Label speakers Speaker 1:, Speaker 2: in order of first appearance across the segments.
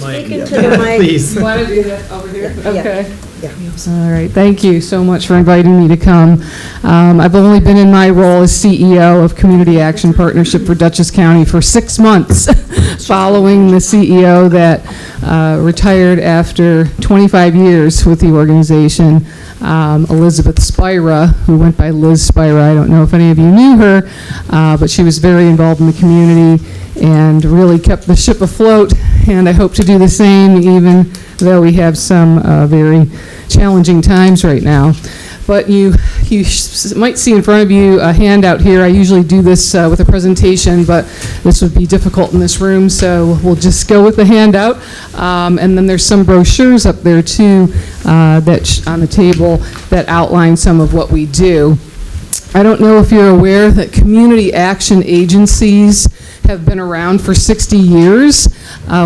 Speaker 1: Speak into the mic.
Speaker 2: Please.
Speaker 3: You want to do that over here?
Speaker 1: Yeah.
Speaker 3: Okay.
Speaker 1: Yeah.
Speaker 3: All right. Thank you so much for inviting me to come. I've only been in my role as CEO of Community Action Partnership for Dutchess County for 6 months, following the CEO that retired after 25 years with the organization, Elizabeth Spira, who went by Liz Spira. I don't know if any of you knew her, but she was very involved in the community and really kept the ship afloat, and I hope to do the same, even though we have some very challenging times right now. But you might see in front of you a handout here. I usually do this with a presentation, but this would be difficult in this room, so we'll just go with the handout. And then there's some brochures up there too that on the table that outline some of what we do. I don't know if you're aware that community action agencies have been around for 60 years.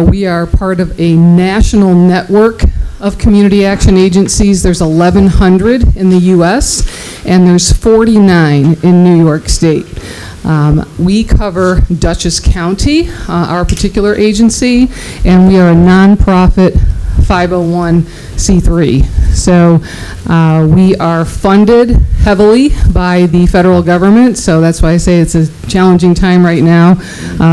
Speaker 3: We are part of a national network of community action agencies. There's 1,100 in the U.S., and there's 49 in New York State. We cover Dutchess County, our particular agency, and we are a nonprofit 501c3. So we are funded heavily by the federal government, so that's why I say it's a challenging time right now.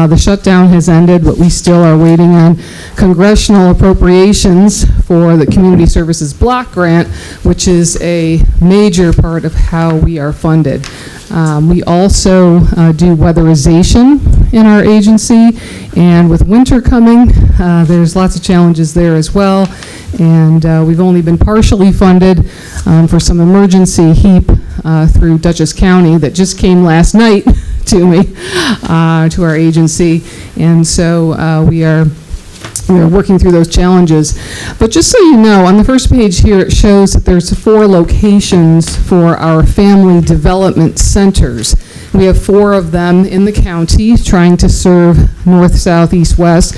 Speaker 3: The shutdown has ended, but we still are waiting on congressional appropriations for the Community Services Block Grant, which is a major part of how we are funded. We also do weatherization in our agency, and with winter coming, there's lots of challenges there as well, and we've only been partially funded for some emergency HEAP through Dutchess County that just came last night to me, to our agency, and so we are working through those challenges. But just so you know, on the first page here, it shows that there's 4 locations for our family development centers. We have 4 of them in the county trying to serve north, south, east, west.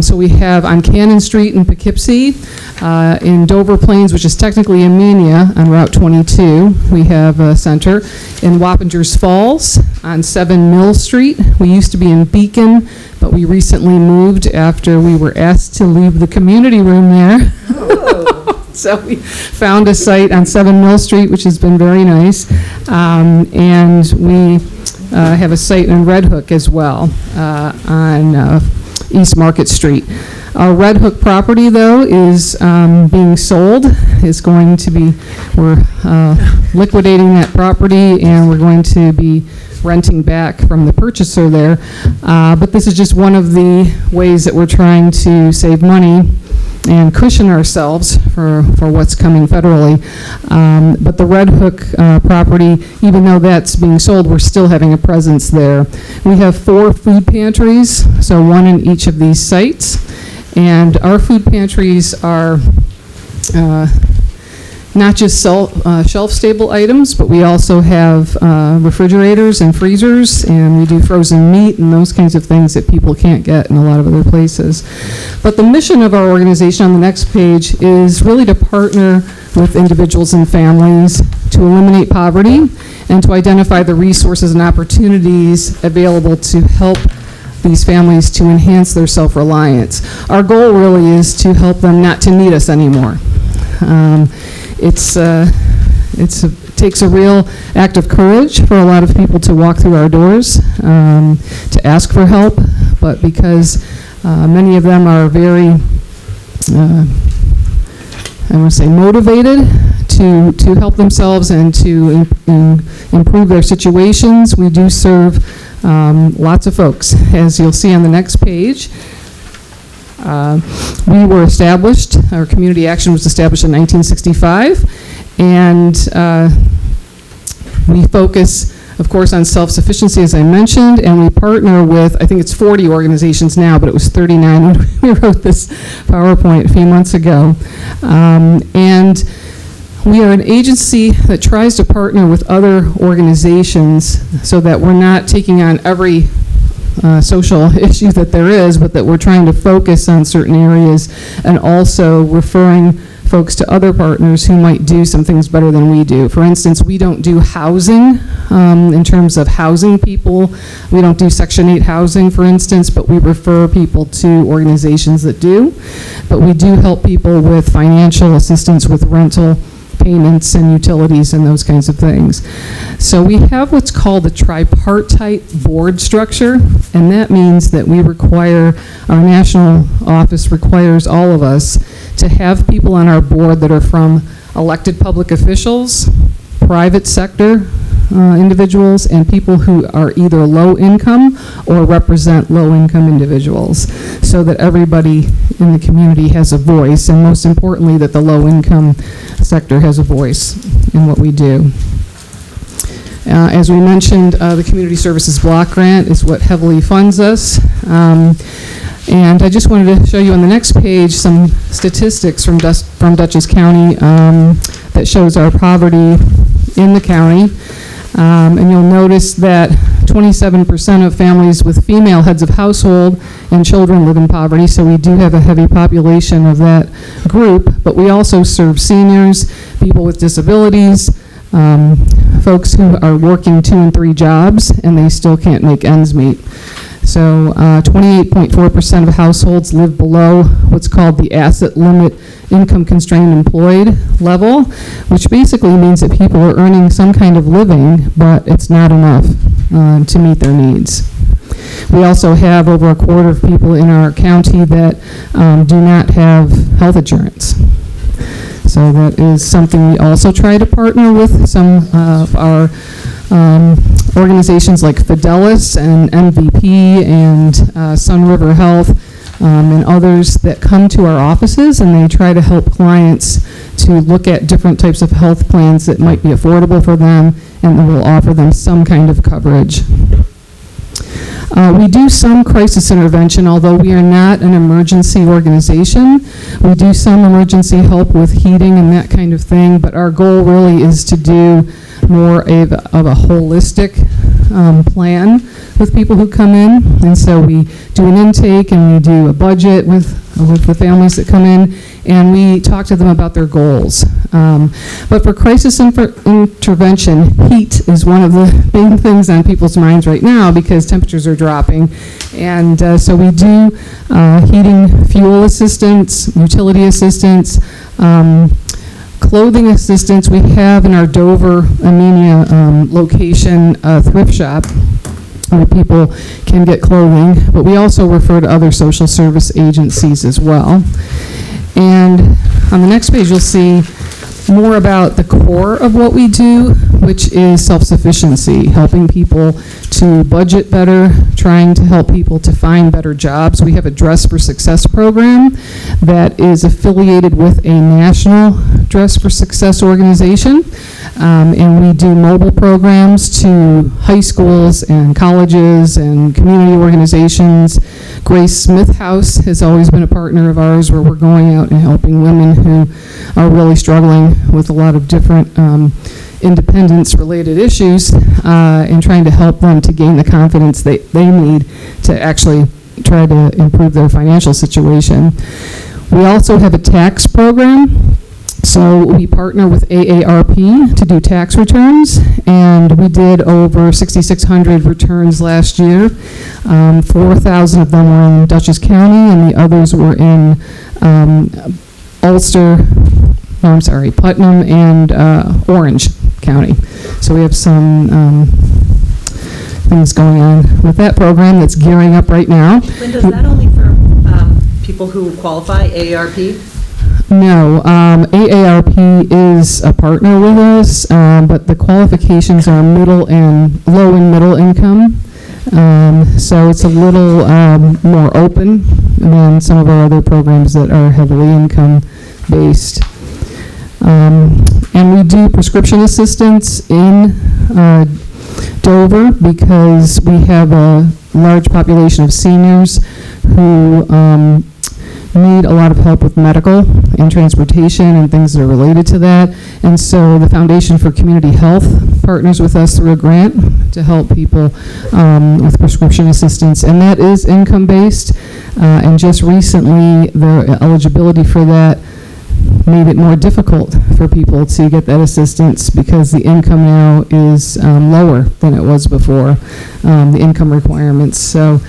Speaker 3: So we have on Cannon Street in Poughkeepsie, in Dover Plains, which is technically Amenia on Route 22. We have a center in Wappingers Falls on 7 Mill Street. We used to be in Beacon, but we recently moved after we were asked to leave the community room there. Oh. So we found a site on 7 Mill Street, which has been very nice. And we have a site in Red Hook as well on East Market Street. Our Red Hook property, though, is being sold. Is going to be, we're liquidating that property, and we're going to be renting back from the purchaser there. But this is just one of the ways that we're trying to save money and cushion ourselves for what's coming federally. But the Red Hook property, even though that's being sold, we're still having a presence there. We have 4 food pantries, so 1 in each of these sites. And our food pantries are not just shelf-stable items, but we also have refrigerators and freezers, and we do frozen meat and those kinds of things that people can't get in a lot of other places. But the mission of our organization on the next page is really to partner with individuals and families to eliminate poverty and to identify the resources and opportunities available to help these families to enhance their self-reliance. Our goal really is to help them not to need us anymore. It takes a real act of courage for a lot of people to walk through our doors, to ask for help, but because many of them are very, I want to say, motivated to help themselves and to improve their situations, we do serve lots of folks. As you'll see on the next page, we were established, our community action was established in 1965, and we focus of course, on self-sufficiency, as I mentioned, and we partner with, I think it's 40 organizations now, but it was 39 when we wrote this PowerPoint a few months ago. And we are an agency that tries to partner with other organizations so that we're not taking on every social issue that there is, but that we're trying to focus on certain areas and also referring folks to other partners who might do some things better than we do. For instance, we don't do housing in terms of housing people. We don't do Section 8 housing, for instance, but we refer people to organizations that do. But we do help people with financial assistance with rental payments and utilities and those kinds of things. So we have what's called a tripartite board structure, and that means that we require, our national office requires all of us to have people on our board that are from elected public officials, private sector individuals, and people who are either low income or represent low income individuals, so that everybody in the community has a voice, and most importantly that the low income sector has a voice in what we do. As we mentioned, the Community Services Block Grant is what heavily funds us. And I just wanted to show you on the next page some statistics from Dutchess County that shows our poverty in the county. And you'll notice that 27% of families with female heads of household and children live in poverty, so we do have a heavy population of that group, but we also serve seniors, people with disabilities, folks who are working 2 and 3 jobs and they still can't make ends meet. So 28.4% of households live below what's called the asset limit income constrained employed level, which basically means that people are earning some kind of living, but it's not enough to meet their needs. We also have over a quarter of people in our county that do not have health insurance. So that is something we also try to partner with some of our organizations like Fidelis and MVP and Sun River Health and others that come to our offices, and they try to help clients to look at different types of health plans that might be affordable for them and that will offer them some kind of coverage. We do some crisis intervention, although we are not an emergency organization. We do some emergency help with heating and that kind of thing, but our goal really is to do more of a holistic plan with people who come in. And so we do an intake and we do a budget with the families that come in, and we talk to them about their goals. But for crisis intervention, heat is one of the big things on people's minds right now because temperatures are dropping. And so we do heating fuel assistance, utility assistance, clothing assistance. We have in our Dover, Amenia location a thrift shop where people can get clothing, but we also refer to other social service agencies as well. And on the next page you'll see more about the core of what we do, which is self-sufficiency, helping people to budget better, trying to help people to find better jobs. We have a Dress for Success program that is affiliated with a national Dress for Success organization, and we do mobile programs to high schools and colleges and community organizations. Grace Smith House has always been a partner of ours, where we're going out and helping women who are really struggling with a lot of different independence-related issues and trying to help them to gain the confidence they need to actually try to improve their financial situation. We also have a tax program. So we partner with AARP to do tax returns, and we did over 6,600 returns last year. 4,000 of them were in Dutchess County, and the others were in Putnam and Orange County. So we have some things going on with that program that's gearing up right now.
Speaker 2: Linda, is that only for people who qualify, AARP?
Speaker 3: No, AARP is a partner with us, but the qualifications are low and middle income. So it's a little more open than some of our other programs that are heavily income based. And we do prescription assistance in Dover, because we have a large population of seniors who need a lot of help with medical and transportation and things that are related to that. And so the Foundation for Community Health partners with us through a grant to help people with prescription assistance. And that is income-based. And just recently, the eligibility for that made it more difficult for people to get that assistance because the income now is lower than it was before, the income requirements. So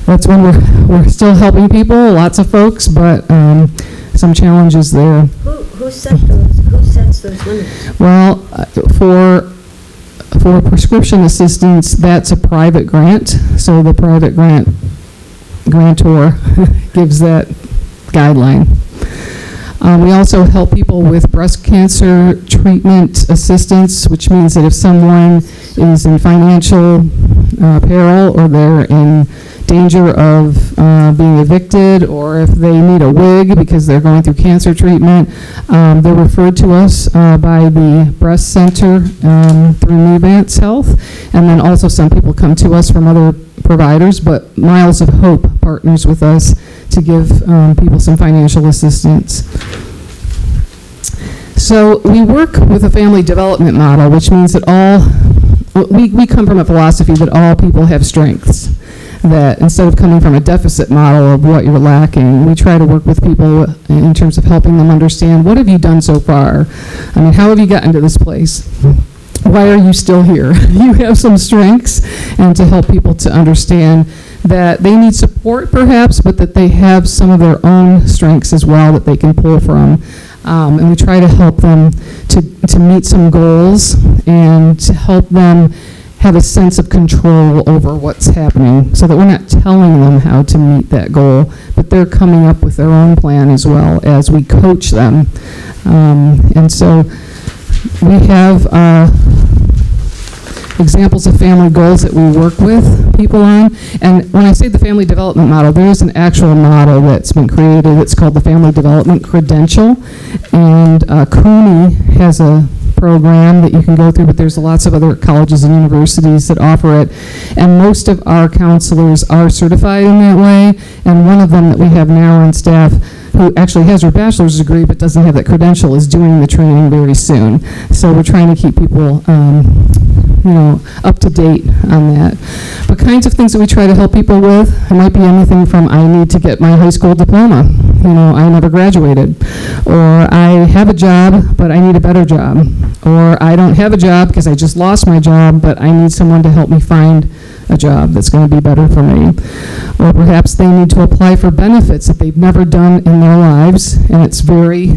Speaker 3: that's when we're still helping people, lots of folks, but some challenges there.
Speaker 1: Who sets those limits?
Speaker 3: Well, for prescription assistance, that's a private grant, so the private grantor gives that guideline. We also help people with breast cancer treatment assistance, which means that if someone is in financial peril or they're in danger of being evicted, or if they need a wig because they're going through cancer treatment, they're referred to us by the breast center through Nuvance Health, and then also some people come to us from other providers, but Miles of Hope partners with us to give people some financial assistance. So we work with a family development model, which means that we come from a philosophy that all people have strengths. That instead of coming from a deficit model of what you're lacking, we try to work with people in terms of helping them understand, what have you done so far? I mean, how have you gotten to this place? Why are you still here? You have some strengths, and to help people to understand that they need support perhaps, but that they have some of their own strengths as well that they can pull from. And we try to help them to meet some goals and to help them have a sense of control over what's happening, so that we're not telling them how to meet that goal, but they're coming up with their own plan as well as we coach them. And so we have examples of family goals that we work with people on. And when I say the family development model, there is an actual model that's been created. It's called the Family Development Credential. And CUNY has a program that you can go through, but there's lots of other colleges and universities that offer it. And most of our counselors are certified in that way. And one of them that we have now on staff, who actually has her bachelor's degree but doesn't have that credential, is doing the training very soon. So we're trying to keep people up to date on that. But kinds of things that we try to help people with, it might be anything from, I need to get my high school diploma. I never graduated. Or I have a job, but I need a better job. Or I don't have a job because I just lost my job, but I need someone to help me find a job that's going to be better for me. Or perhaps they need to apply for benefits that they've never done in their lives, and it's very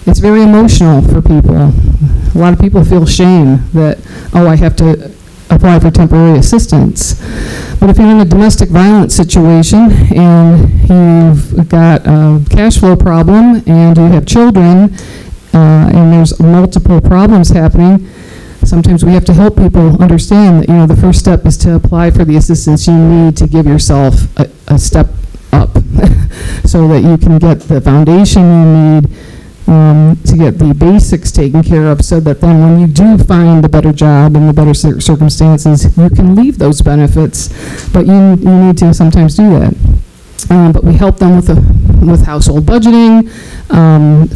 Speaker 3: emotional for people. A lot of people feel shame that, I have to apply for temporary assistance. But if you're in a domestic violence situation and you've got a cash flow problem and you have children and there's multiple problems happening, sometimes we have to help people understand that, the first step is to apply for the assistance you need to give yourself a step up so that you can get the foundation you need to get the basics taken care of, so that then when you do find the better job and the better circumstances, you can leave those benefits. But you need to sometimes do that. But we help them with household budgeting,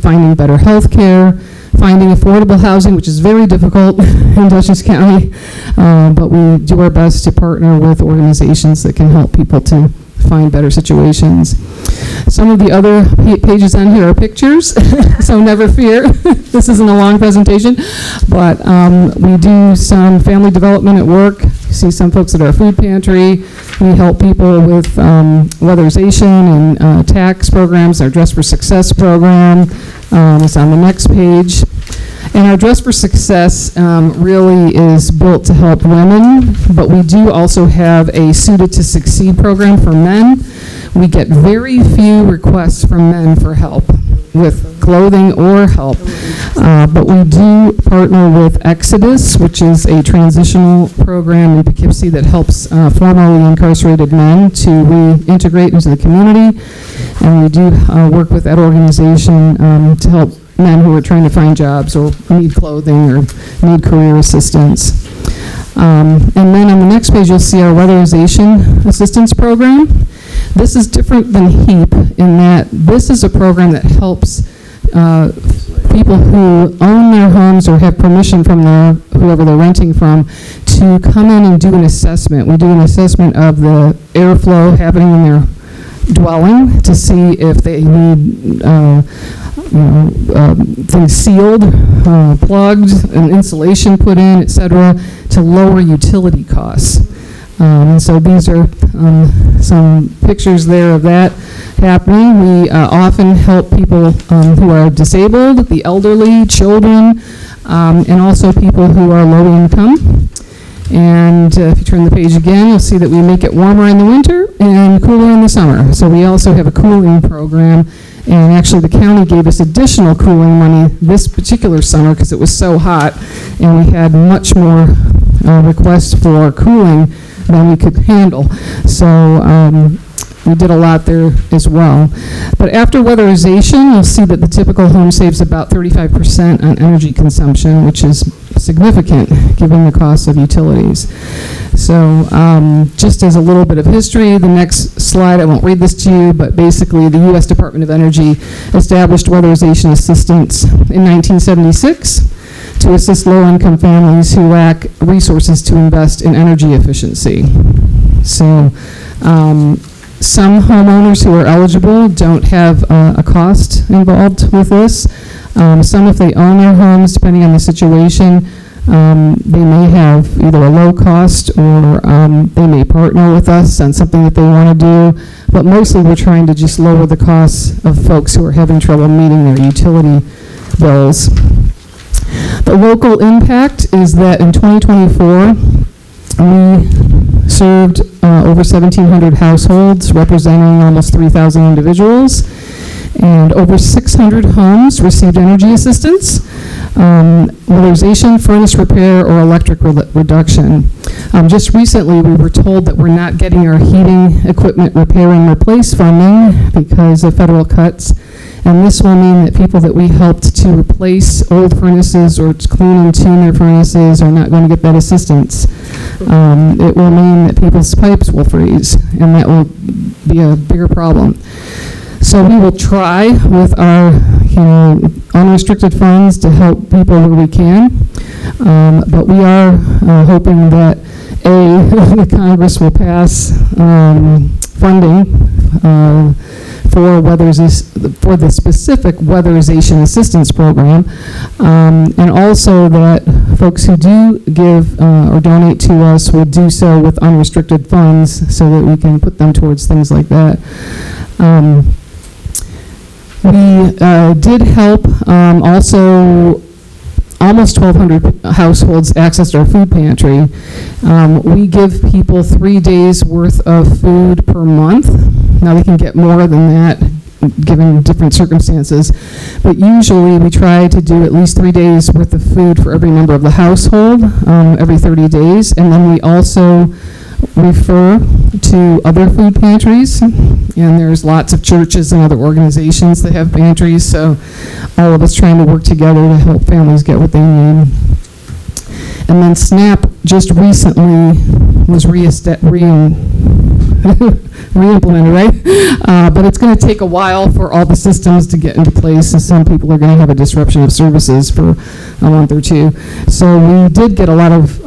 Speaker 3: finding better health care, finding affordable housing, which is very difficult in Dutchess County. But we do our best to partner with organizations that can help people to find better situations. Some of the other pages on here are pictures, so never fear. This isn't a long presentation, but we do some family development at work. You see some folks at our food pantry. We help people with weatherization and tax programs. Our Dress for Success program is on the next page. And our Dress for Success really is built to help women, but we do also have a Suited to Succeed program for men. We get very few requests from men for help with clothing or help, but we do partner with Exodus, which is a transitional program in Poughkeepsie that helps formerly incarcerated men to reintegrate into the community. And we do work with that organization to help men who are trying to find jobs or need clothing or need career assistance. And then on the next page, you'll see our weatherization assistance program. This is different than HEAP in that this is a program that helps people who own their homes or have permission from whoever they're renting from to come in and do an assessment. We do an assessment of the airflow happening in their dwelling to see if they need things sealed, plugged, and insulation put in, etc., to lower utility costs. And so these are some pictures there of that happening. We often help people who are disabled, the elderly, children, and also people who are low income. And if you turn the page again, you'll see that we make it warmer in the winter and cooler in the summer. So we also have a cooling program. And actually, the county gave us additional cooling money this particular summer because it was so hot, and we had much more requests for cooling than we could handle. So we did a lot there as well. But after weatherization, you'll see that the typical home saves about 35% on energy consumption, which is significant given the cost of utilities. So just as a little bit of history, the next slide, I won't read this to you, but basically the U.S. Department of Energy established weatherization assistance in 1976 to assist low-income families who lack resources to invest in energy efficiency. So some homeowners who are eligible don't have a cost involved with this. Some, if they own their homes, depending on the situation, they may have either a low cost or they may partner with us on something that they want to do. But mostly we're trying to just lower the costs of folks who are having trouble meeting their utility bills. The local impact is that in 2024, we served over 1,700 households, representing almost 3,000 individuals, and over 600 homes received energy assistance, weatherization, furnace repair, or electric reduction. Just recently, we were told that we're not getting our heating equipment repair and replace funding because of federal cuts. And this will mean that people that we helped to replace old furnaces or to clean and tune their furnaces are not going to get that assistance. It will mean that people's pipes will freeze, and that will be a bigger problem. So we will try with our unrestricted funds to help people where we can. But we are hoping that, the Congress will pass funding for the specific weatherization assistance program, and also that folks who do give or donate to us will do so with unrestricted funds so that we can put them towards things like that. We did help also almost 1,200 households accessed our food pantry. We give people 3 days worth of food per month. Now they can get more than that given different circumstances, but usually we try to do at least 3 days worth of food for every member of the household every 30 days, and then we also refer to other food pantries, and there's lots of churches and other organizations that have pantries, so all of us trying to work together to help families get what they need. And then SNAP just recently was re-implemented, right? But it's going to take a while for all the systems to get into place, and some people are going to have a disruption of services for a month or two. So we did get a lot of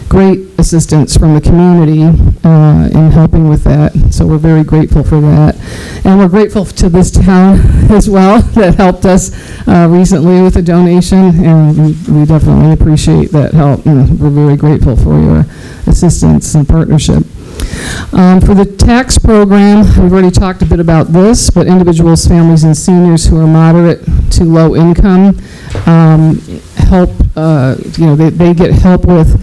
Speaker 3: great assistance from the community in helping with that. So we're very grateful for that. And we're grateful to this town as well that helped us recently with a donation, and we definitely appreciate that help. And we're very grateful for your assistance and partnership. For the tax program, we've already talked a bit about this, but individuals, families, and seniors who are moderate to low income help, they get help with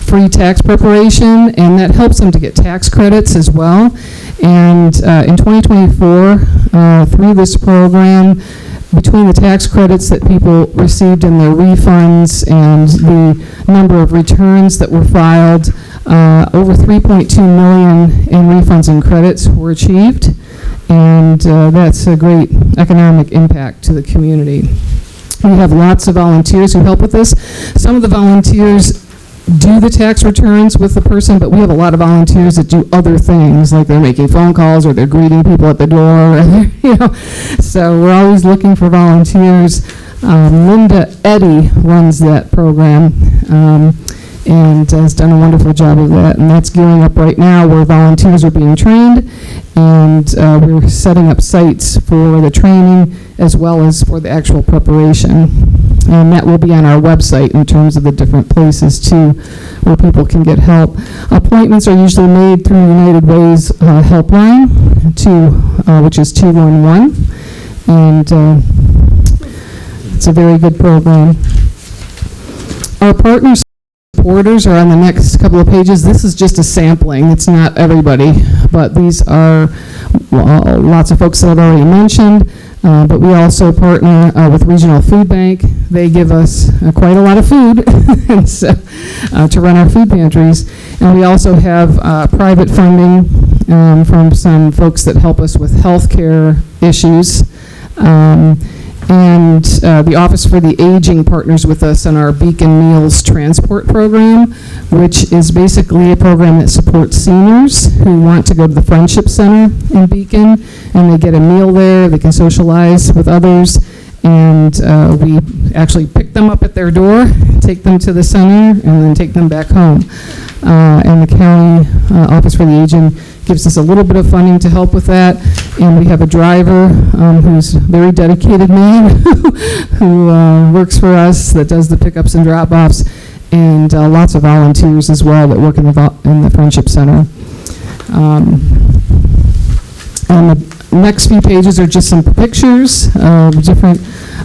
Speaker 3: free tax preparation, and that helps them to get tax credits as well. And in 2024, through this program, between the tax credits that people received in their refunds and the number of returns that were filed, over 3.2 million in refunds and credits were achieved, and that's a great economic impact to the community. We have lots of volunteers who help with this. Some of the volunteers do the tax returns with the person, but we have a lot of volunteers that do other things, like they're making phone calls or they're greeting people at the door, so we're always looking for volunteers. Linda Eddy runs that program and has done a wonderful job of that, and that's gearing up right now where volunteers are being trained, and we're setting up sites for the training as well as for the actual preparation. And that will be on our website in terms of the different places too where people can get help. Appointments are usually made through United Way's helpline, which is 211, and it's a very good program. Our partners supporters are on the next couple of pages. This is just a sampling. It's not everybody, but these are lots of folks that I've already mentioned. But we also partner with Regional Food Bank. They give us quite a lot of food and so, to run our food pantries. And we also have private funding from some folks that help us with healthcare issues. And the Office for the Aging partners with us on our Beacon Meals Transport program, which is basically a program that supports seniors who want to go to the Friendship Center in Beacon, and they get a meal there, they can socialize with others, and we actually pick them up at their door, take them to the center, and then take them back home. And the County Office for the Aging gives us a little bit of funding to help with that, and we have a driver who's a very dedicated man who works for us, that does the pickups and drop-offs, and lots of volunteers as well that work in the Friendship Center. And the next few pages are just some pictures of different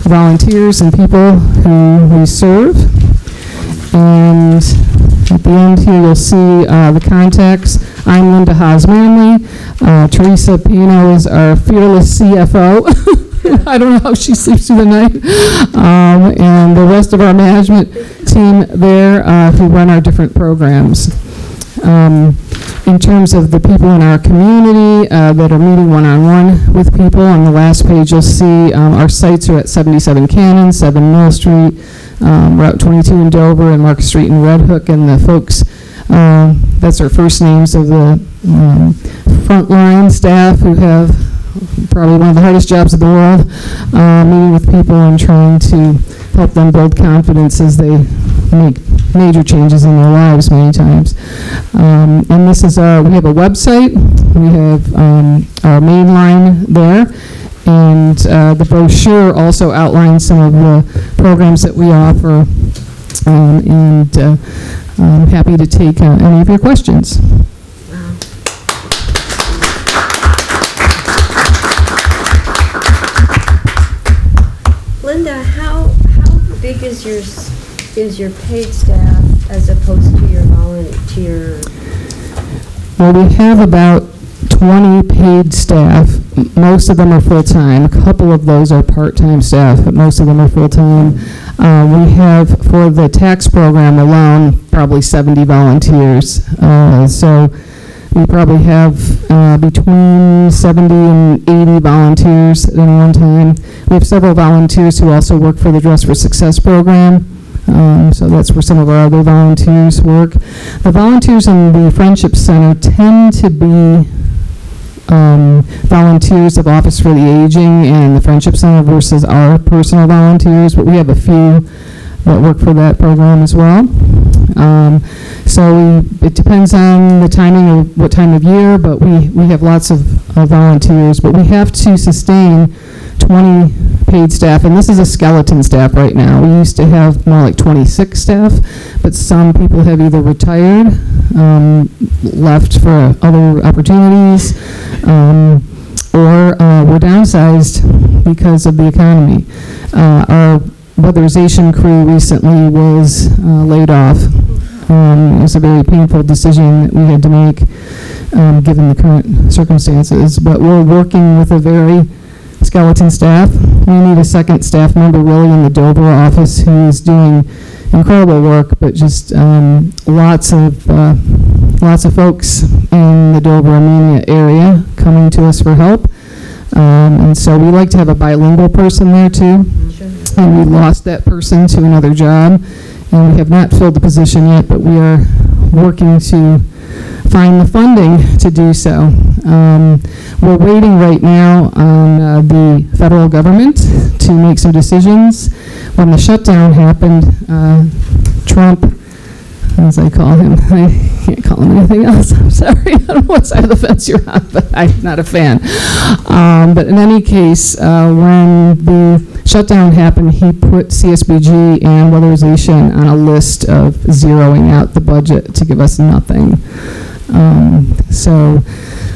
Speaker 3: volunteers and people who we serve. And at the end here, you'll see the contacts. I'm Linda Haas-Manley. Teresa Pino is our fearless CFO. I don't know how she sleeps through the night. And the rest of our management team there who run our different programs. In terms of the people in our community that are meeting one-on-one with people, on the last page you'll see our sites are at 77 Cannon, 7 Mill Street, Route 22 in Dover, and Market Street in Red Hook, and the folks, that's our first names of the frontline staff who have probably one of the hardest jobs in the world, meeting with people and trying to help them build confidence as they make major changes in their lives many times. And this is we have a website, we have our main line there, and the brochure also outlines some of the programs that we offer, and I'm happy to take any of your questions.
Speaker 1: Linda, how big is your paid staff as opposed to your volunteer?
Speaker 3: Well, we have about 20 paid staff. Most of them are full-time. A couple of those are part-time staff, but most of them are full-time. We have, for the tax program alone, probably 70 volunteers. So we probably have between 70 and 80 volunteers at any one time. We have several volunteers who also work for the Dress for Success program. So that's where some of our other volunteers work. The volunteers in the Friendship Center tend to be volunteers of Office for the Aging and the Friendship Center versus our personal volunteers, but we have a few that work for that program as well. So it depends on the timing of what time of year, but we have lots of volunteers, but we have to sustain 20 paid staff, and this is a skeleton staff right now. We used to have more like 26 staff, but some people have either retired, left for other opportunities, or were downsized because of the economy. Our weatherization crew recently was laid off. It was a very painful decision that we had to make given the current circumstances, but we're working with a very skeleton staff. We need a second staff member really in the Dover office who is doing incredible work, but just lots of folks in the Dover Armenia area coming to us for help. And so we like to have a bilingual person there too.
Speaker 1: Sure.
Speaker 3: And we lost that person to another job. and we have not filled the position yet, but we are working to find the funding to do so. We're waiting right now on the federal government to make some decisions. When the shutdown happened, Trump, as I call him, I can't call him anything else, I'm sorry, I don't know what side of the fence you're on, but I'm not a fan. But in any case, when the shutdown happened, he put CSBG and weatherization on a list of zeroing out the budget to give us nothing. So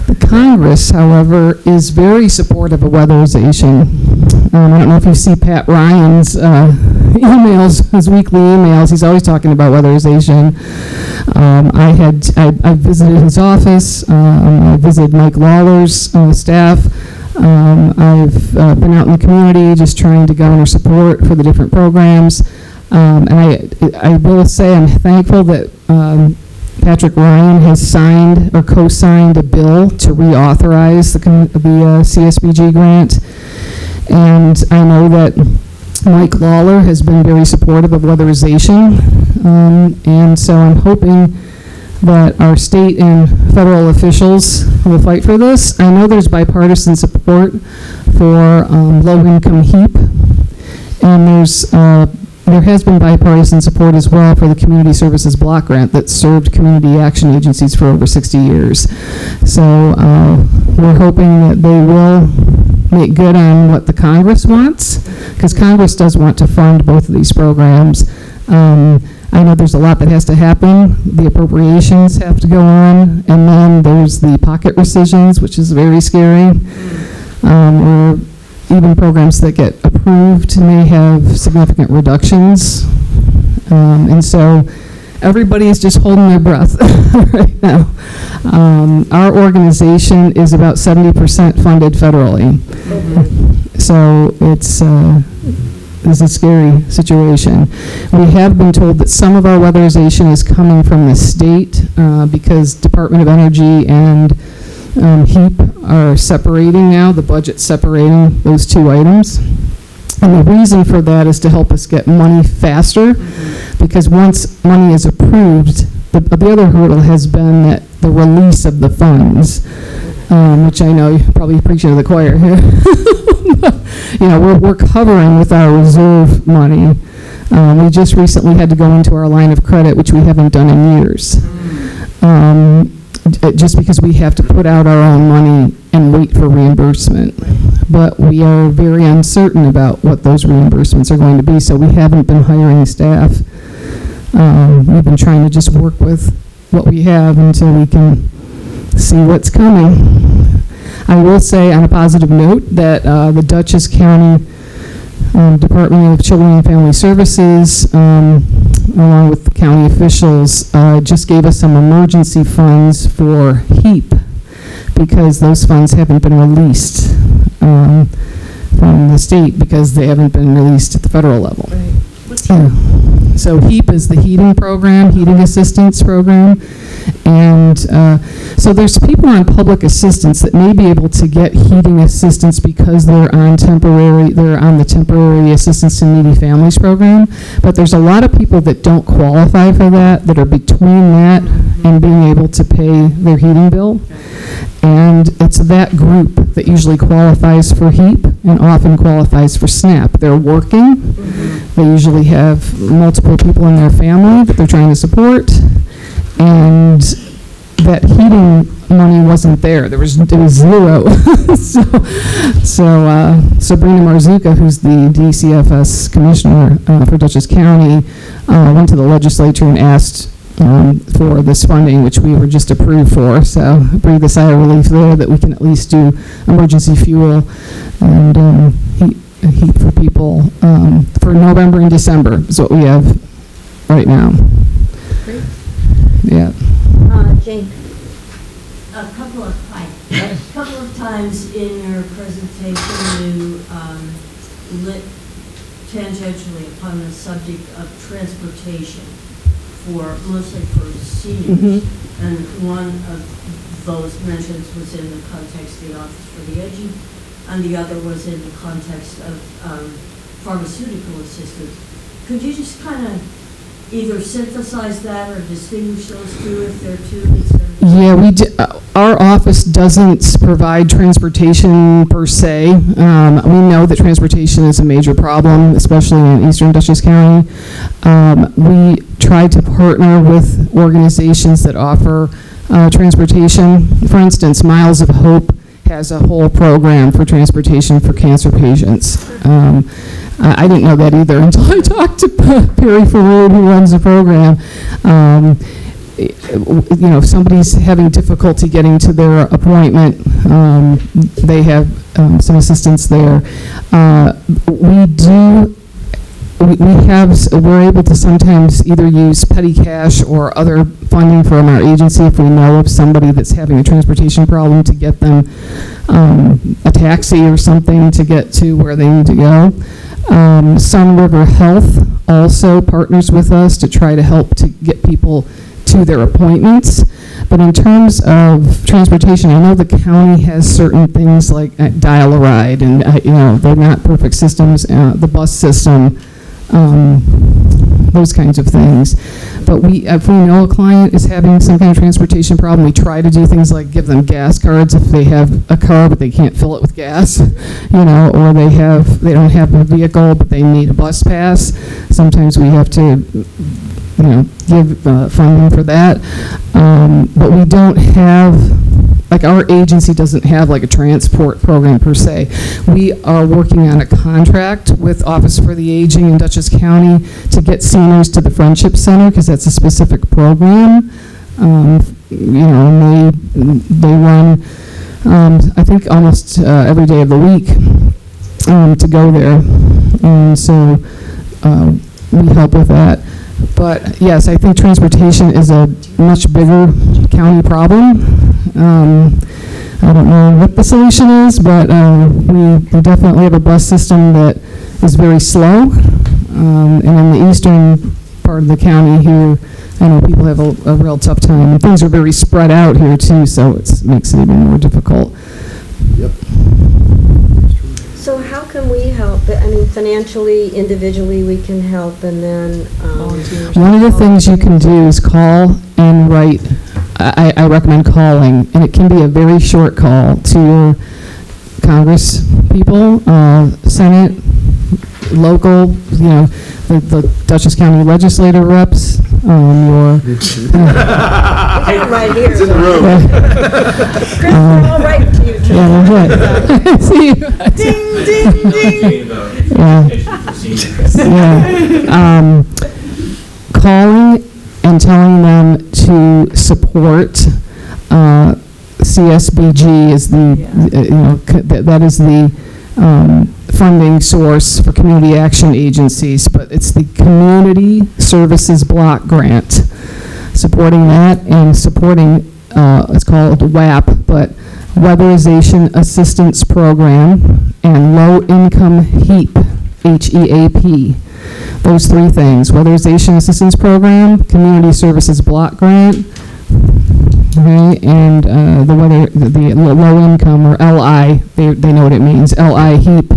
Speaker 3: the Congress, however, is very supportive of weatherization. I don't know if you see Pat Ryan's emails, his weekly emails. He's always talking about weatherization. I visited his office. I visited Mike Lawler's staff. I've been out in the community just trying to garner support for the different programs. And I will say I'm thankful that Patrick Ryan has signed or co-signed a bill to reauthorize the CSBG grant. And I know that Mike Lawler has been very supportive of weatherization. And so I'm hoping that our state and federal officials will fight for this. I know there's bipartisan support for low-income HEAP, and there has been bipartisan support as well for the Community Services Block Grant that served community action agencies for over 60 years. So we're hoping that they will make good on what the Congress wants, because Congress does want to fund both of these programs. I know there's a lot that has to happen. The appropriations have to go on, and then there's the pocket rescissions, which is very scary. Or even programs that get approved may have significant reductions. And so everybody is just holding their breath right now. Our organization is about 70% funded federally. So it's a scary situation. We have been told that some of our weatherization is coming from the state because Department of Energy and HEAP are separating now, the budget's separating those two items. And the reason for that is to help us get money faster, because once money is approved, the other hurdle has been that the release of the funds, which I know you probably preach to the choir here. You know, we're covering with our reserve money. We just recently had to go into our line of credit, which we haven't done in years. Just because we have to put out our own money and wait for reimbursement. But we are very uncertain about what those reimbursements are going to be, so we haven't been hiring staff. We've been trying to just work with what we have until we can see what's coming. I will say on a positive note that the Dutchess County Department of Children and Family Services, along with the county officials, just gave us some emergency funds for HEAP because those funds haven't been released from the state because they haven't been released at the federal level.
Speaker 2: Right. What's
Speaker 3: So HEAP is the heating program, heating assistance program. And so there's people on public assistance that may be able to get heating assistance because they're on the temporary assistance to needy families program. But there's a lot of people that don't qualify for that are between that and being able to pay their heating bill. And it's that group that usually qualifies for HEAP and often qualifies for SNAP. They're working. They usually have multiple people in their family that they're trying to support. And that heating money wasn't there. It was zero. so Sabrina Marzuka, who's the DCFS commissioner for Dutchess County, went to the legislature and asked for this funding, which we were just approved for. So breathe a sigh of relief there that we can at least do emergency fuel and heat for people for November and December is what we have right now.
Speaker 1: Great.
Speaker 3: Yeah.
Speaker 1: Jane.
Speaker 4: A couple of times in your presentation you lit tangentially upon the subject of transportation mostly for seniors. And one of those mentions was in the context of the Office for the Aging, and the other was in the context of pharmaceutical assistance. Could you just kind of either synthesize that or distinguish those two if they're two instead of?
Speaker 3: Yeah, our office doesn't provide transportation per se. We know that transportation is a major problem, especially in eastern Dutchess County. We try to partner with organizations that offer transportation. For instance, Miles of Hope has a whole program for transportation for cancer patients. I didn't know that either until I talked to Perry Farood, who runs the program. You know, if somebody's having difficulty getting to their appointment, they have some assistance there. We're able to sometimes either use petty cash or other funding from our agency if we know of somebody that's having a transportation problem, to get them a taxi or something to get to where they need to go. Sun River Health also partners with us to try to help to get people to their appointments. But in terms of transportation, I know the county has certain things like dial a ride, and you know, they're not perfect systems, the bus system, those kinds of things. But if we know a client is having some kind of transportation problem, we try to do things like give them gas cards if they have a car but they can't fill it with gas, you know, or they don't have a vehicle but they need a bus pass. Sometimes we have to, you know, give funding for that. But we don't have, like, our agency doesn't have like a transport program per se. We are working on a contract with Office for the Aging in Dutchess County to get seniors to the Friendship Center, because that's a specific program. You know, and they run, I think, almost every day of the week to go there. And so we help with that. But yes, I think transportation is a much bigger county problem. I don't know what the solution is, but we definitely have a bus system that is very slow. And in the eastern part of the county here, I know people have a real tough time. And things are very spread out here too, so it makes it even more difficult.
Speaker 5: Yep.
Speaker 1: So how can we help? I mean, financially, individually, we can help, and then
Speaker 2: Volunteers.
Speaker 3: One of the things you can do is call and write. I recommend calling, and it can be a very short call to your Congress people, Senate, local, you know, the Dutchess County legislative reps, your...
Speaker 1: right here.
Speaker 5: It's in the room.
Speaker 1: Chris, we're all right to you.
Speaker 3: Yeah, that's right. See you.
Speaker 1: Ding, ding, ding.
Speaker 3: Yeah. Calling and telling them to support CSBG is that is the funding source for community action agencies, but it's the Community Services Block Grant. Supporting that and supporting, it's called WAP, but Weatherization Assistance Program, and Low Income HEAP, HEAP. Those three things: Weatherization Assistance Program, Community Services Block Grant, okay, and the low income, or LI, they know what it means, LI HEAP.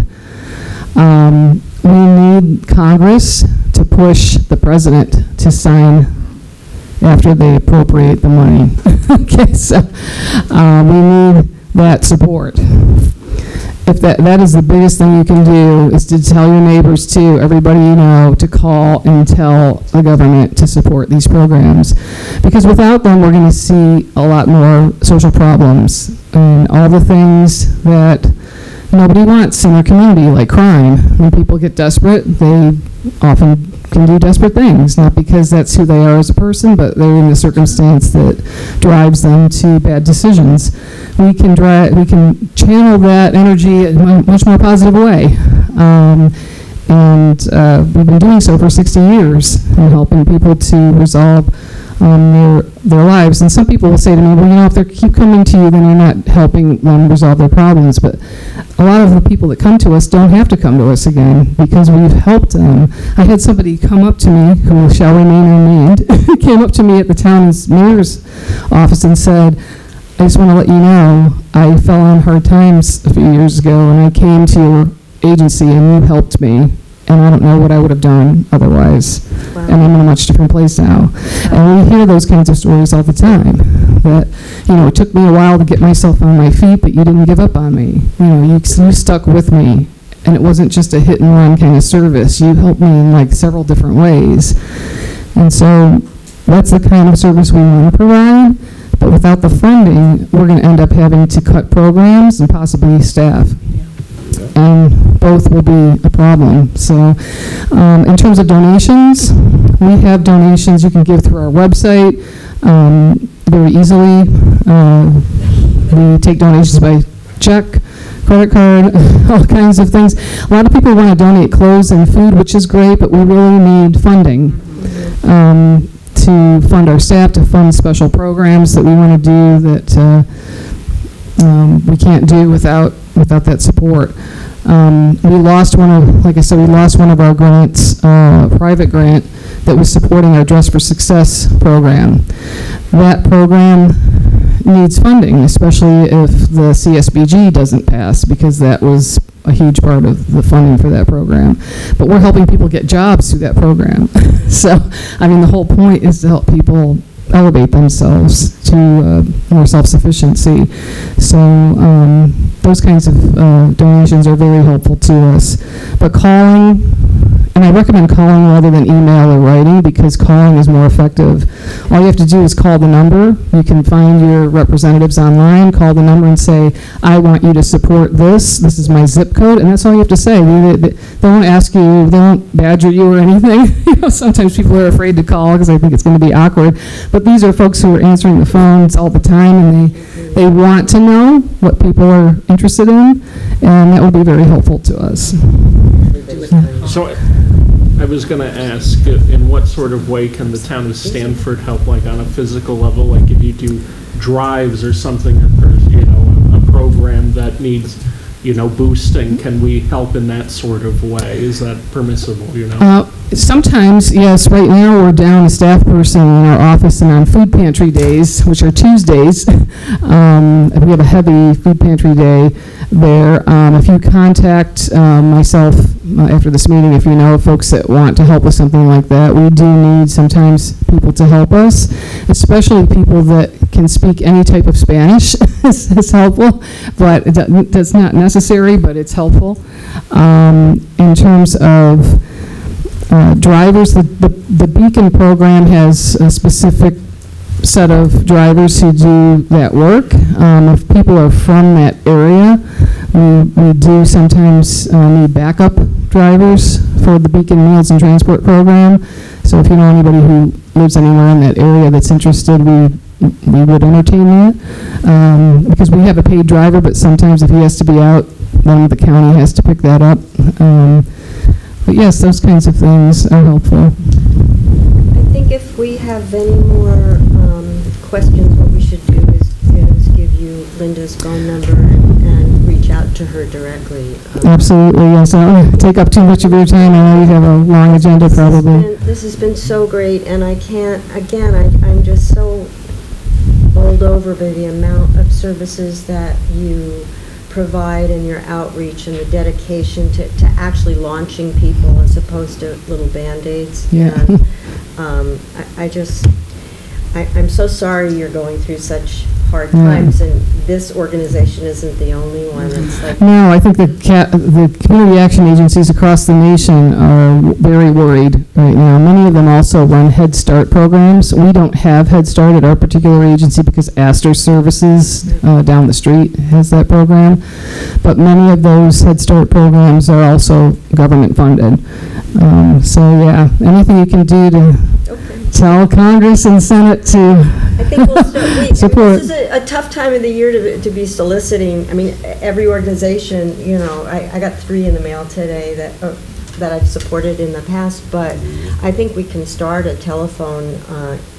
Speaker 3: We need Congress to push the president to sign after they appropriate the money. Okay, so we need that support. If that is the biggest thing you can do, is to tell your neighbors too, everybody you know, to call and tell the government to support these programs. Because without them, we're going to see a lot more social problems and all the things that nobody wants in their community, like crime. When people get desperate, they often can do desperate things, not because that's who they are as a person, but they're in a circumstance that drives them to bad decisions. We can channel that energy in a much more positive way. And we've been doing so for 60 years and helping people to resolve their lives. And some people will say to me, well, you know, if they keep coming to you, then you're not helping them resolve their problems. But a lot of the people that come to us don't have to come to us again because we've helped them. I had somebody come up to me, who shall remain unnamed, came up to me at the town's mayor's office and said, I just want to let you know, I fell on hard times a few years ago, and I came to your agency and you helped me and I don't know what I would have done otherwise.
Speaker 1: Wow.
Speaker 3: And I'm in a much different place now. And we hear those kinds of stories all the time, that, it took me a while to get myself on my feet, but you didn't give up on me. You stuck with me, and it wasn't just a hit and run kind of service. You helped me in like several different ways. And so that's the kind of service we want to provide, but without the funding, we're going to end up having to cut programs and possibly staff. And both will be a problem. So in terms of donations, we have donations you can give through our website very easily. We take donations by check, credit card, all kinds of things. A lot of people want to donate clothes and food, which is great, but we really need funding to fund our staff, to fund special programs that we want to do that we can't do without that support. We lost one of our grants, private grant, that was supporting our Dress for Success program. That program needs funding, especially if the CSBG doesn't pass, because that was a huge part of the funding for that program. But we're helping people get jobs through that program. So, the whole point is to help people elevate themselves to more self-sufficiency. So those kinds of donations are very helpful to us. But calling, and I recommend calling rather than email or writing, because calling is more effective. All you have to do is call the number. You can find your representatives online, call the number and say, I want you to support this. This is my zip code. And that's all you have to say. They won't ask you, they won't badger you or anything. Sometimes people are afraid to call because they think it's going to be awkward. But these are folks who are answering the phones all the time, and they want to know what people are interested in, and that will be very helpful to us.
Speaker 5: So I was going to ask, in what sort of way can the town of Stanford help, like on a physical level, like if you do drives or something, or a program that needs, boosting, can we help in that sort of way? Is that permissible,
Speaker 3: Sometimes, yes. Right now we're down a staff person in our office, and on food pantry days, which are Tuesdays, we have a heavy food pantry day there. If you contact myself after this meeting, if you know folks that want to help with something like that, we do need sometimes people to help us, especially people that can speak any type of Spanish. It's helpful, but that's not necessary, but it's helpful. In terms of drivers, the Beacon program has a specific set of drivers who do that work. If people are from that area, we do sometimes need backup drivers for the Beacon Meals and Transport program. So if you know anybody who lives anywhere in that area that's interested, we would entertain that. Because we have a paid driver, but sometimes if he has to be out, then the county has to pick that up. But yes, those kinds of things are helpful.
Speaker 1: I think if we have any more questions, what we should do is give you Linda's phone number and reach out to her directly.
Speaker 3: Absolutely, yes. I don't want to take up too much of your time. I know you have a long agenda probably.
Speaker 1: This has been so great, and I can't, again, I'm just so bowled over by the amount of services that you provide and your outreach and the dedication to actually launching people as opposed to little Band-Aids.
Speaker 3: Yeah.
Speaker 1: And, I'm so sorry you're going through such hard times, and this organization isn't the only one. It's like
Speaker 3: no, I think the community action agencies across the nation are very worried right now. Many of them also run Head Start programs. We don't have Head Start at our particular agency because Astor Services down the street has that program. But many of those Head Start programs are also government funded. So yeah, anything you can do to tell Congress and Senate to
Speaker 1: I think we'll start.
Speaker 3: support.
Speaker 1: This is a tough time of the year to be soliciting. I mean, every organization, I got 3 in the mail today that I've supported in the past, but I think we can start a telephone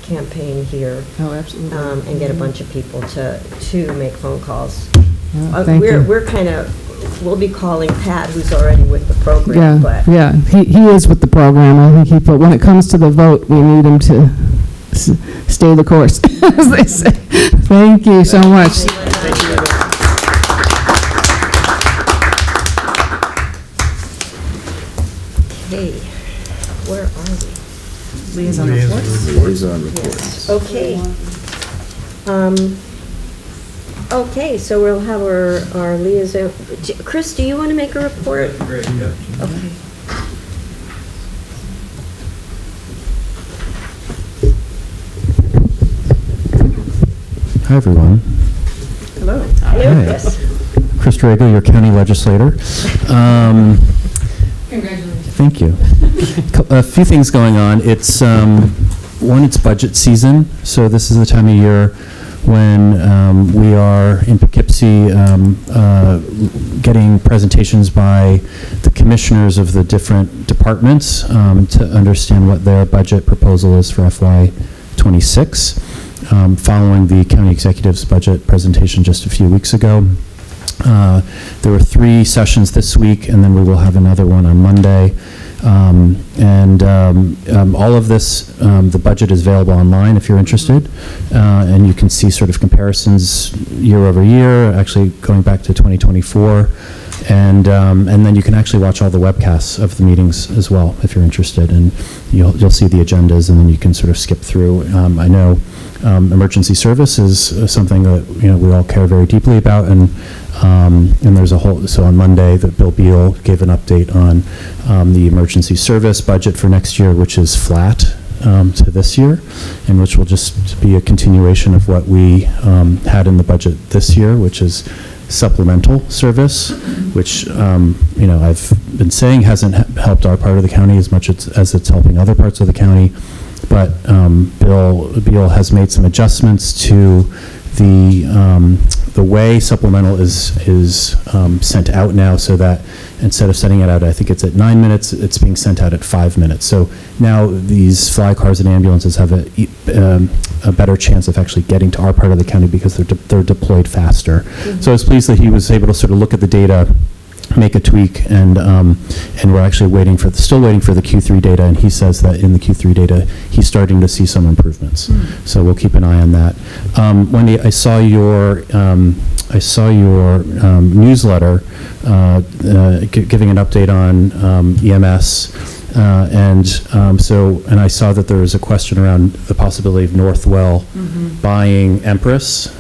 Speaker 1: campaign here.
Speaker 3: Oh, absolutely.
Speaker 1: And get a bunch of people to make phone calls.
Speaker 3: Thank you.
Speaker 1: We'll be calling Pat, who's already with the program.
Speaker 3: Yeah, he is with the program. I think but when it comes to the vote, we need him to stay the course, as they say. Thank you so much.
Speaker 5: Thank you.
Speaker 1: Okay, where are we?
Speaker 2: Liaison reports.
Speaker 6: Liaison reports.
Speaker 1: Okay. Okay, so we'll have our liaison. Chris, do you want to make a report?
Speaker 6: Great, yeah.
Speaker 1: Okay.
Speaker 7: Hi, everyone.
Speaker 2: Hello.
Speaker 1: Hello,
Speaker 7: Hi.
Speaker 1: Chris.
Speaker 7: Chris Drago, your county legislator.
Speaker 3: Congratulations.
Speaker 7: Thank you. A few things going on. It's, one, it's budget season, so this is the time of year when we are in Poughkeepsie getting presentations by the commissioners of the different departments to understand what their budget proposal is for FY26. Following the county executive's budget presentation just a few weeks ago. There were 3 sessions this week, and then we will have another one on Monday. All of this, the budget is available online if you're interested, and you can see sort of comparisons year over year, actually going back to 2024. And then you can actually watch all the webcasts of the meetings as well if you're interested, and you'll see the agendas, and then you can sort of skip through. I know emergency service is something that we all care very deeply about, and there's a whole. So on Monday, that Bill Beal gave an update on the emergency service budget for next year, which is flat to this year, and which will just be a continuation of what we had in the budget this year, which is supplemental service, which I've been saying hasn't helped our part of the county as much as it's helping other parts of the county. But Bill has made some adjustments to the way supplemental is sent out now, so that instead of sending it out, I think it's at 9 minutes, it's being sent out at 5 minutes. So now these fly cars and ambulances have a better chance of actually getting to our part of the county because they're deployed faster. Mm-hmm. So I was pleased that he was able to sort of look at the data, make a tweak, and we're actually still waiting for the Q3 data, and he says that in the Q3 data he's starting to see some improvements. So we'll keep an eye on that. Wendy, I saw your newsletter giving an update on EMS, and I saw that there was a question around the possibility of Northwell buying Empress.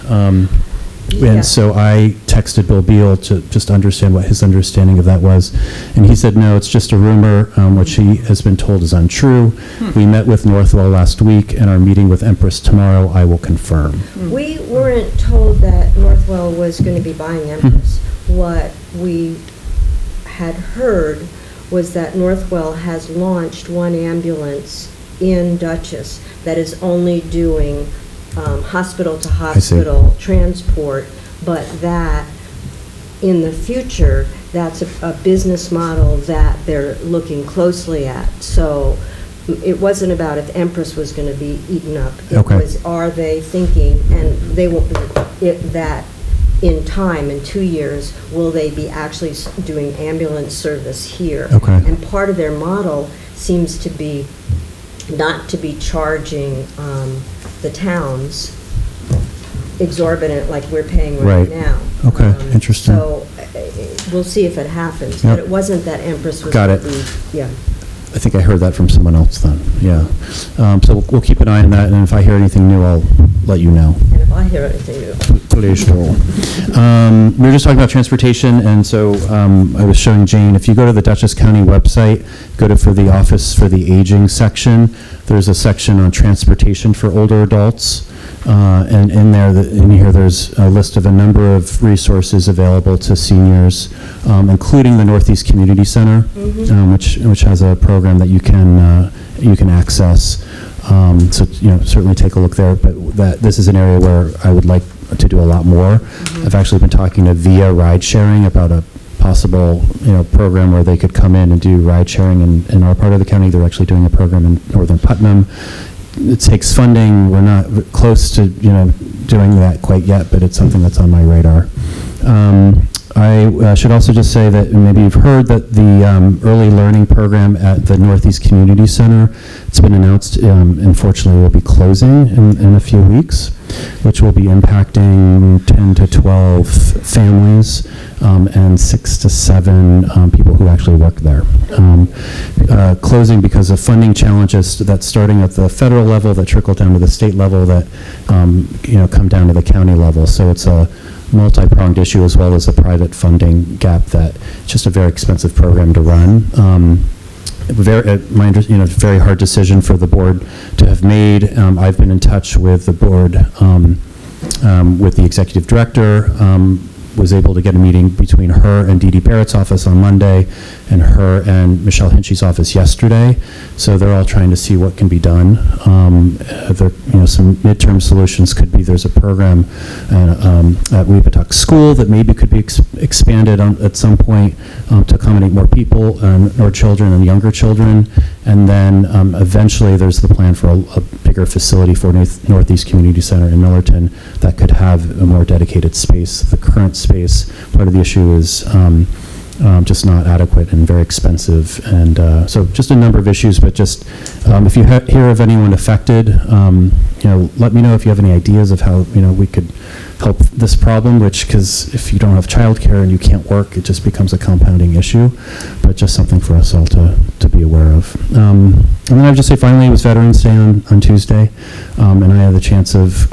Speaker 7: And so I texted Bill Beal to just understand what his understanding of that was. And he said, no, it's just a rumor, which he has been told is untrue. We met with Northwell last week and are meeting with Empress tomorrow. I will confirm.
Speaker 1: We weren't told that Northwell was going to be buying Empress. What we had heard was that Northwell has launched one ambulance in Dutchess that is only doing hospital-to-hospital transport, but that in the future, that's a business model that they're looking closely at. So it wasn't about if Empress was going to be eaten up. It was, are they thinking, and they will, that in time, in 2 years, will they be actually doing ambulance service here? And part of their model seems to be not to be charging the towns exorbitant like we're paying right now.
Speaker 7: Interesting.
Speaker 1: So we'll see if it happens. But it wasn't that Empress was
Speaker 7: Got it.
Speaker 1: Yeah.
Speaker 7: I think I heard that from someone else then. Yeah. So we'll keep an eye on that, and if I hear anything new, I'll let you know.
Speaker 1: And if I hear anything new.
Speaker 7: Please do. We were just talking about transportation, and so I was showing Jane, if you go to the Dutchess County website, go to for the Office for the Aging section, there's a section on transportation for older adults. And in here, there's a list of a number of resources available to seniors, including the Northeast Community Center, which has a program that you can access. So certainly take a look there. But this is an area where I would like to do a lot more. I've actually been talking to Via Ride Sharing about a possible program where they could come in and do ride sharing in our part of the county. They're actually doing a program in Northern Putnam. It takes funding. We're not close to doing that quite yet, but it's something that's on my radar. I should also just say that maybe you've heard that the early learning program at the Northeast Community Center, it's been announced, unfortunately, will be closing in a few weeks, which will be impacting 10 to 12 families and 6 to 7 people who actually work there. Closing because of funding challenges that's starting at the federal level, that trickle down to the state level, that come down to the county level. So it's a multi-pronged issue, as well as a private funding gap that it's just a very expensive program to run. Very hard decision for the board to have made. I've been in touch with the board, with the executive director, was able to get a meeting between her and Dee Dee Barrett's office on Monday, and her and Michelle Hinchy's office yesterday. So they're all trying to see what can be done. Some midterm solutions could be there's a program at Weepatuck School that maybe could be expanded at some point to accommodate more people, or children and younger children. And then eventually there's the plan for a bigger facility for Northeast Community Center in Millerton that could have a more dedicated space. The current space, part of the issue is just not adequate and very expensive. And so just a number of issues, but just if you hear of anyone affected, let me know if you have any ideas of how we could help this problem, because if you don't have childcare and you can't work, it just becomes a compounding issue, but just something for us all to be aware of. And then I would just say, finally, it was Veterans Day on Tuesday, and I had the chance of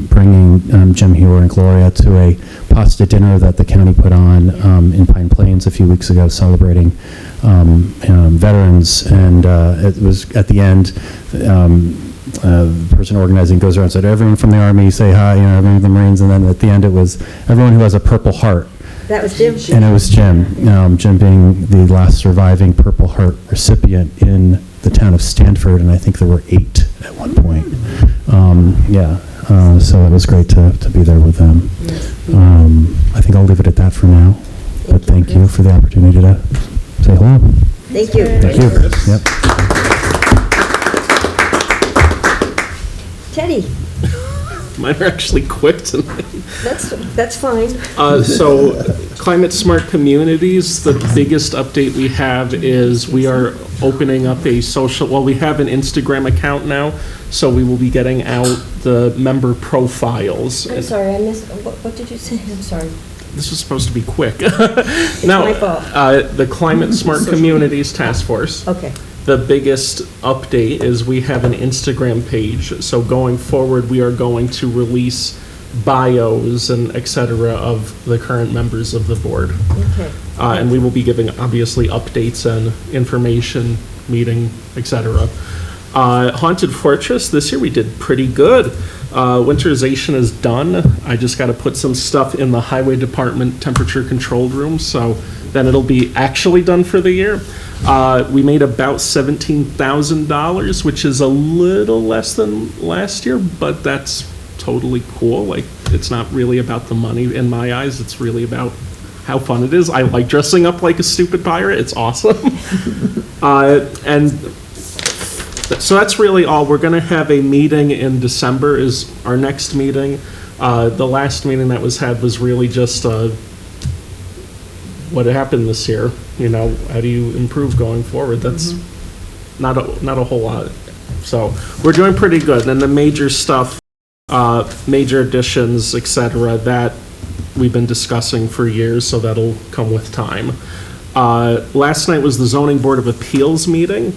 Speaker 7: bringing Jim Hewer and Gloria to a pasta dinner that the county put on in Pine Plains a few weeks ago, celebrating veterans, and it was at the end, the person organizing goes around and said, everyone from the Army say hi, everyone from the Marines, and then at the end it was everyone who has a Purple Heart.
Speaker 1: That was Jim.
Speaker 7: And it was Jim, Jim being the last surviving Purple Heart recipient in the town of Stanford, and I think there were 8 at one point. So it was great to be there with them. I think I'll leave it at that for now, but thank you for the opportunity to say hello.
Speaker 1: Thank you.
Speaker 7: Thank you. Yep.
Speaker 1: Teddy,
Speaker 5: Mine are actually quick tonight.
Speaker 1: that's fine.
Speaker 5: So Climate Smart Communities, the biggest update we have is we are opening up we have an Instagram account now, so we will be getting out the member profiles.
Speaker 1: I'm sorry, I missed, what did you say? I'm sorry.
Speaker 5: This was supposed to be quick.
Speaker 1: It's
Speaker 5: Now,
Speaker 1: my fault.
Speaker 5: the Climate Smart Communities Task Force.
Speaker 1: Okay.
Speaker 5: The biggest update is we have an Instagram page. So going forward, we are going to release bios and et cetera of the current members of the board.
Speaker 1: Okay.
Speaker 5: And we will be giving, obviously, updates and information, meeting, et cetera. Haunted Fortress, this year we did pretty good. Winterization is done. I just got to put some stuff in the highway department temperature controlled room, so then it'll be actually done for the year. We made about $17,000, which is a little less than last year, but that's totally cool. Like, it's not really about the money in my eyes. It's really about how fun it is. I like dressing up like a stupid pirate. It's awesome. And so that's really all. We're going to have a meeting in December is our next meeting. The last meeting that was had was really just what happened this year. How do you improve going forward? That's not a whole lot. So we're doing pretty good. And the major stuff, major additions, et cetera, that we've been discussing for years, so that'll come with time. Last night was the Zoning Board of Appeals meeting.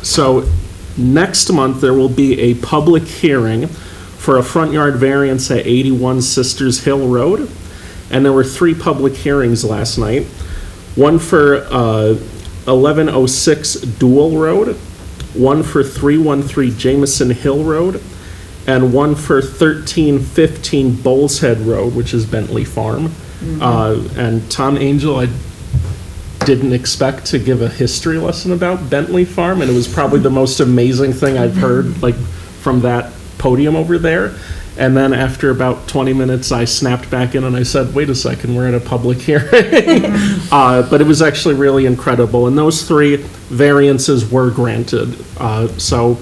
Speaker 5: So next month, there will be a public hearing for a front yard variance at 81 Sisters Hill Road. And there were 3 public hearings last night. One for 1106 Dual Road, one for 313 Jameson Hill Road, and one for 1315 Bull's Head Road, which is Bentley Farm. And Tom Angel, I didn't expect to give a history lesson about Bentley Farm, and it was probably the most amazing thing I've heard, from that podium over there. And then after about 20 minutes, I snapped back in and I said, wait a second, we're at a public hearing. But it was actually really incredible. And those 3 variances were granted. So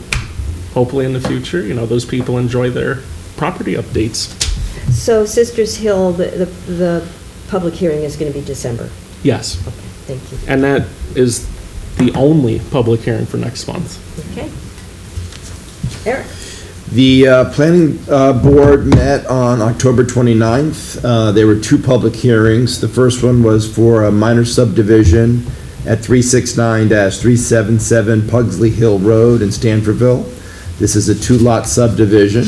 Speaker 5: hopefully in the future, those people enjoy their property updates.
Speaker 1: So Sisters Hill, the public hearing is going to be December.
Speaker 5: Yes.
Speaker 1: Okay, thank you.
Speaker 5: And that is the only public hearing for next month.
Speaker 1: Okay. Eric?
Speaker 6: The planning board met on October 29th. There were 2 public hearings. The first one was for a minor subdivision at 369-377 Pugsley Hill Road in Stanfordville. This is a 2-lot subdivision.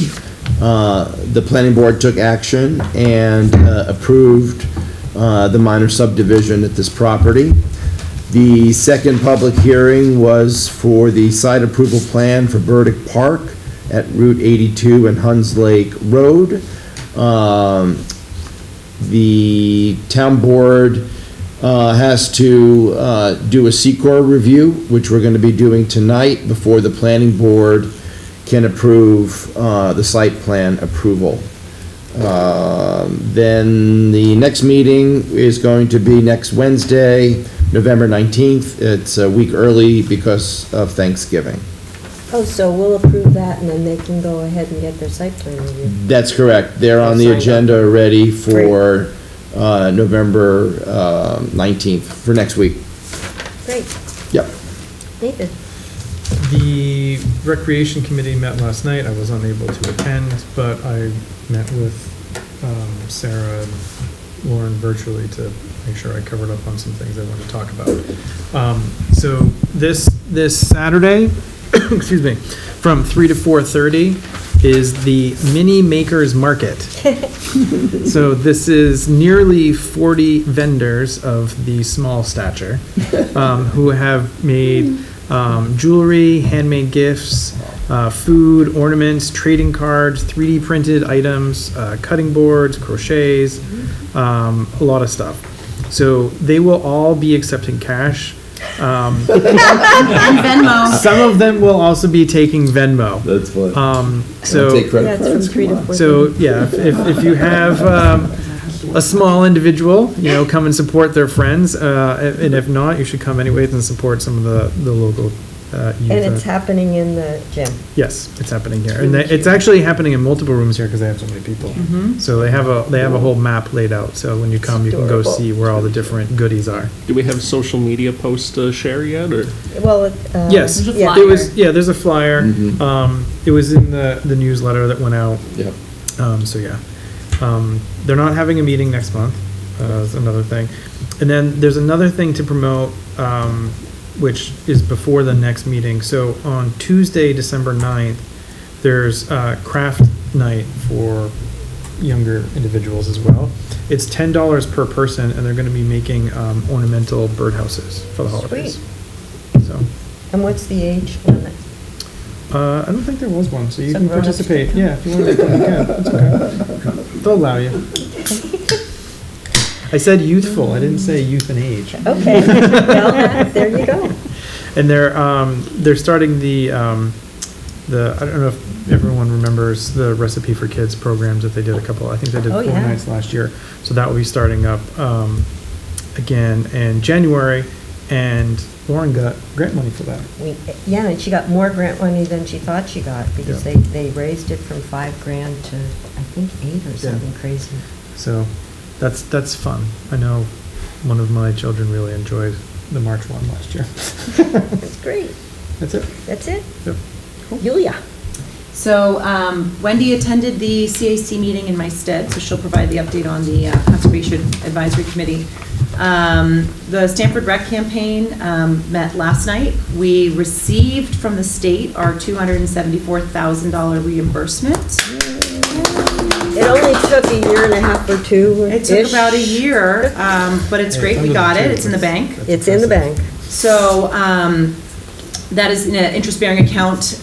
Speaker 6: The planning board took action and approved the minor subdivision at this property. The second public hearing was for the site approval plan for Burdick Park at Route 82 and Huns Lake Road. The town board has to do a Secor review, which we're going to be doing tonight before the planning board can approve the site plan approval. Then the next meeting is going to be next Wednesday, November 19th. It's a week early because of Thanksgiving.
Speaker 1: Oh, so we'll approve that, and then they can go ahead and get their site plan review.
Speaker 6: That's correct. They're on the
Speaker 1: Signed up.
Speaker 6: agenda already for November 19th, for next week.
Speaker 1: Great.
Speaker 6: Yep.
Speaker 1: Nathan?
Speaker 8: The Recreation Committee met last night. I was unable to attend, but I met with Sarah and Lauren virtually to make sure I covered up on some things I wanted to talk about. So this Saturday, excuse me, from 3 to 4:30 is the Mini Makers Market. So this is nearly 40 vendors of the small stature who have made jewelry, handmade gifts, food, ornaments, trading cards, 3D printed items, cutting boards, crochets, a lot of stuff. So they will all be accepting cash.
Speaker 2: And Venmo.
Speaker 8: Some of them will also be taking Venmo.
Speaker 6: That's fun.
Speaker 8: So
Speaker 6: Take credit
Speaker 1: That's from
Speaker 6: cards.
Speaker 1: 3 to 4.
Speaker 8: So, yeah, if you have a small individual, come and support their friends, and if not, you should come anyways and support some of the local youth.
Speaker 1: And it's happening in the gym.
Speaker 8: Yes, it's happening here, and it's actually happening in multiple rooms here because they have so many people. So they have a whole map laid out. So when you come, you can go
Speaker 1: Adorable.
Speaker 8: see where all the different goodies are.
Speaker 5: Do we have social media posts to share yet, or?
Speaker 1: Well,
Speaker 8: Yes,
Speaker 2: There's a
Speaker 1: yeah.
Speaker 2: flyer.
Speaker 8: there's a flyer.
Speaker 6: Mhm.
Speaker 8: It was in the newsletter that went out.
Speaker 6: Yep.
Speaker 8: So yeah, they're not having a meeting next month. That's another thing. And then there's another thing to promote, which is before the next meeting. So on Tuesday, December 9th, there's craft night for younger individuals as well. It's $10 per person, and they're going to be making ornamental birdhouses for the holidays. So
Speaker 1: and what's the age limit?
Speaker 8: I don't think there was one, so you
Speaker 1: So
Speaker 8: can
Speaker 1: grown-ups
Speaker 8: participate.
Speaker 1: can
Speaker 8: Yeah, if you want to come, you can. It's okay. They'll allow you. I said youthful. I didn't say youth and age.
Speaker 1: Okay, well, there you go.
Speaker 8: And they're starting the I don't know if everyone remembers the Recipe for Kids programs that they did I think they did
Speaker 1: Oh,
Speaker 8: 4
Speaker 1: yeah.
Speaker 8: nights last year. So that will be starting up again in January, and Lauren got grant money for that.
Speaker 1: Yeah, and she got more grant money than she thought she got, because
Speaker 8: Yeah.
Speaker 1: they raised it from $5,000 to, I think, 8 or something crazy.
Speaker 8: So that's fun. I know one of my children really enjoyed the March one last year.
Speaker 1: That's great.
Speaker 8: That's it.
Speaker 1: That's it?
Speaker 8: Yep.
Speaker 1: Julia?
Speaker 2: So Wendy attended the CAC meeting in my stead, so she'll provide the update on the Conservation Advisory Committee. The Stanford Rec campaign met last night. We received from the state our $274,000 reimbursement.
Speaker 1: It only took a year and a half or two.
Speaker 2: It took about a year, but it's great, we got it, it's in the bank.
Speaker 1: It's in the bank.
Speaker 2: So that is in an interest-bearing account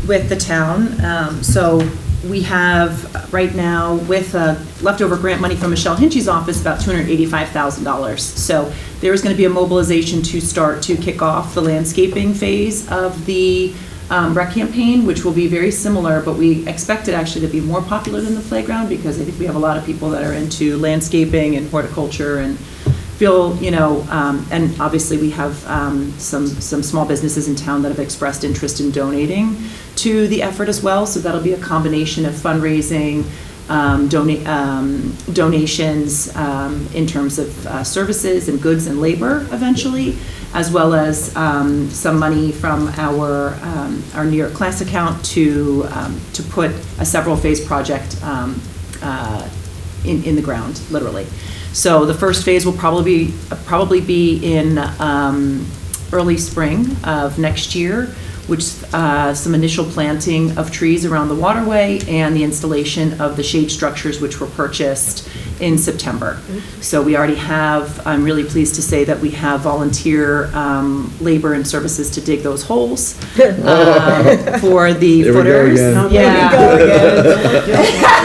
Speaker 2: with the town. So we have right now, with leftover grant money from Michelle Hinchy's office, about $285,000. So there is going to be a mobilization to start to kick off the landscaping phase of the rec campaign, which will be very similar, but we expect it actually to be more popular than the playground, because I think we have a lot of people that are into landscaping and horticulture and feel, and obviously we have some small businesses in town that have expressed interest in donating to the effort as well. So that'll be a combination of fundraising, donations in terms of services and goods and labor eventually, as well as some money from our New York Class account to put a several phase project in the ground, literally. So the first phase will probably be in early spring of next year, which some initial planting of trees around the waterway and the installation of the shade structures which were purchased in September. So we already have, I'm really pleased to say that we have volunteer labor and services to dig those holes for the
Speaker 6: There we go
Speaker 2: footers.
Speaker 6: again.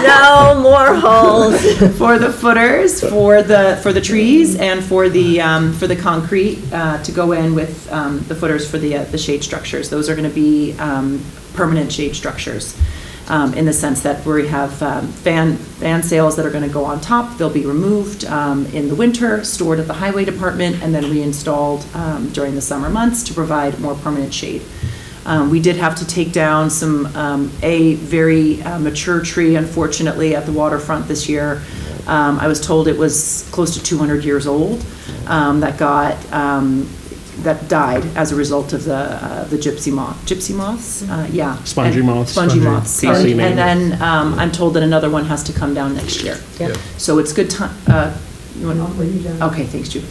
Speaker 1: No more holes.
Speaker 2: For the footers, for the trees, and for the concrete to go in with the footers for the shade structures. Those are going to be permanent shade structures in the sense that we have fan sails that are going to go on top. They'll be removed in the winter, stored at the highway department, and then reinstalled during the summer months to provide more permanent shade. We did have to take down a very mature tree, unfortunately, at the waterfront this year. I was told it was close to 200 years old that died as a result of the gypsy moths. Yeah.
Speaker 5: Spongy moths.
Speaker 2: Spongy moths.
Speaker 5: PC
Speaker 2: Sorry.
Speaker 5: name.
Speaker 2: And then I'm told that another one has to come down next year.
Speaker 1: Yep.
Speaker 2: So it's good time. Okay, thanks, Jude.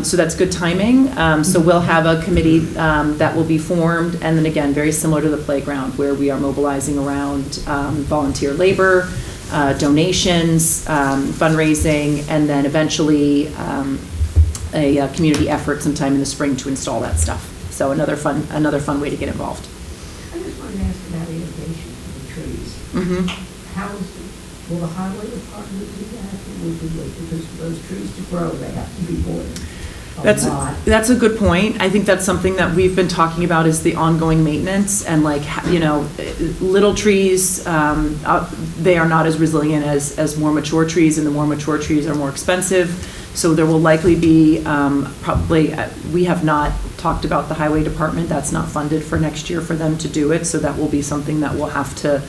Speaker 2: So that's good timing. So we'll have a committee that will be formed, and then again, very similar to the playground, where we are mobilizing around volunteer labor, donations, fundraising, and then eventually a community effort sometime in the spring to install that stuff. So another fun way to get involved.
Speaker 9: I just wanted to ask about irrigation for the trees.
Speaker 2: Mm-hmm.
Speaker 9: Will the highway department do that, or will we wait, because for those trees to grow, they have to be watered a lot?
Speaker 2: That's a good point. I think that's something that we've been talking about, is the ongoing maintenance, and little trees, they are not as resilient as more mature trees, and the more mature trees are more expensive. So there will likely be we have not talked about the highway department. That's not funded for next year for them to do it. So that will be something that we'll have to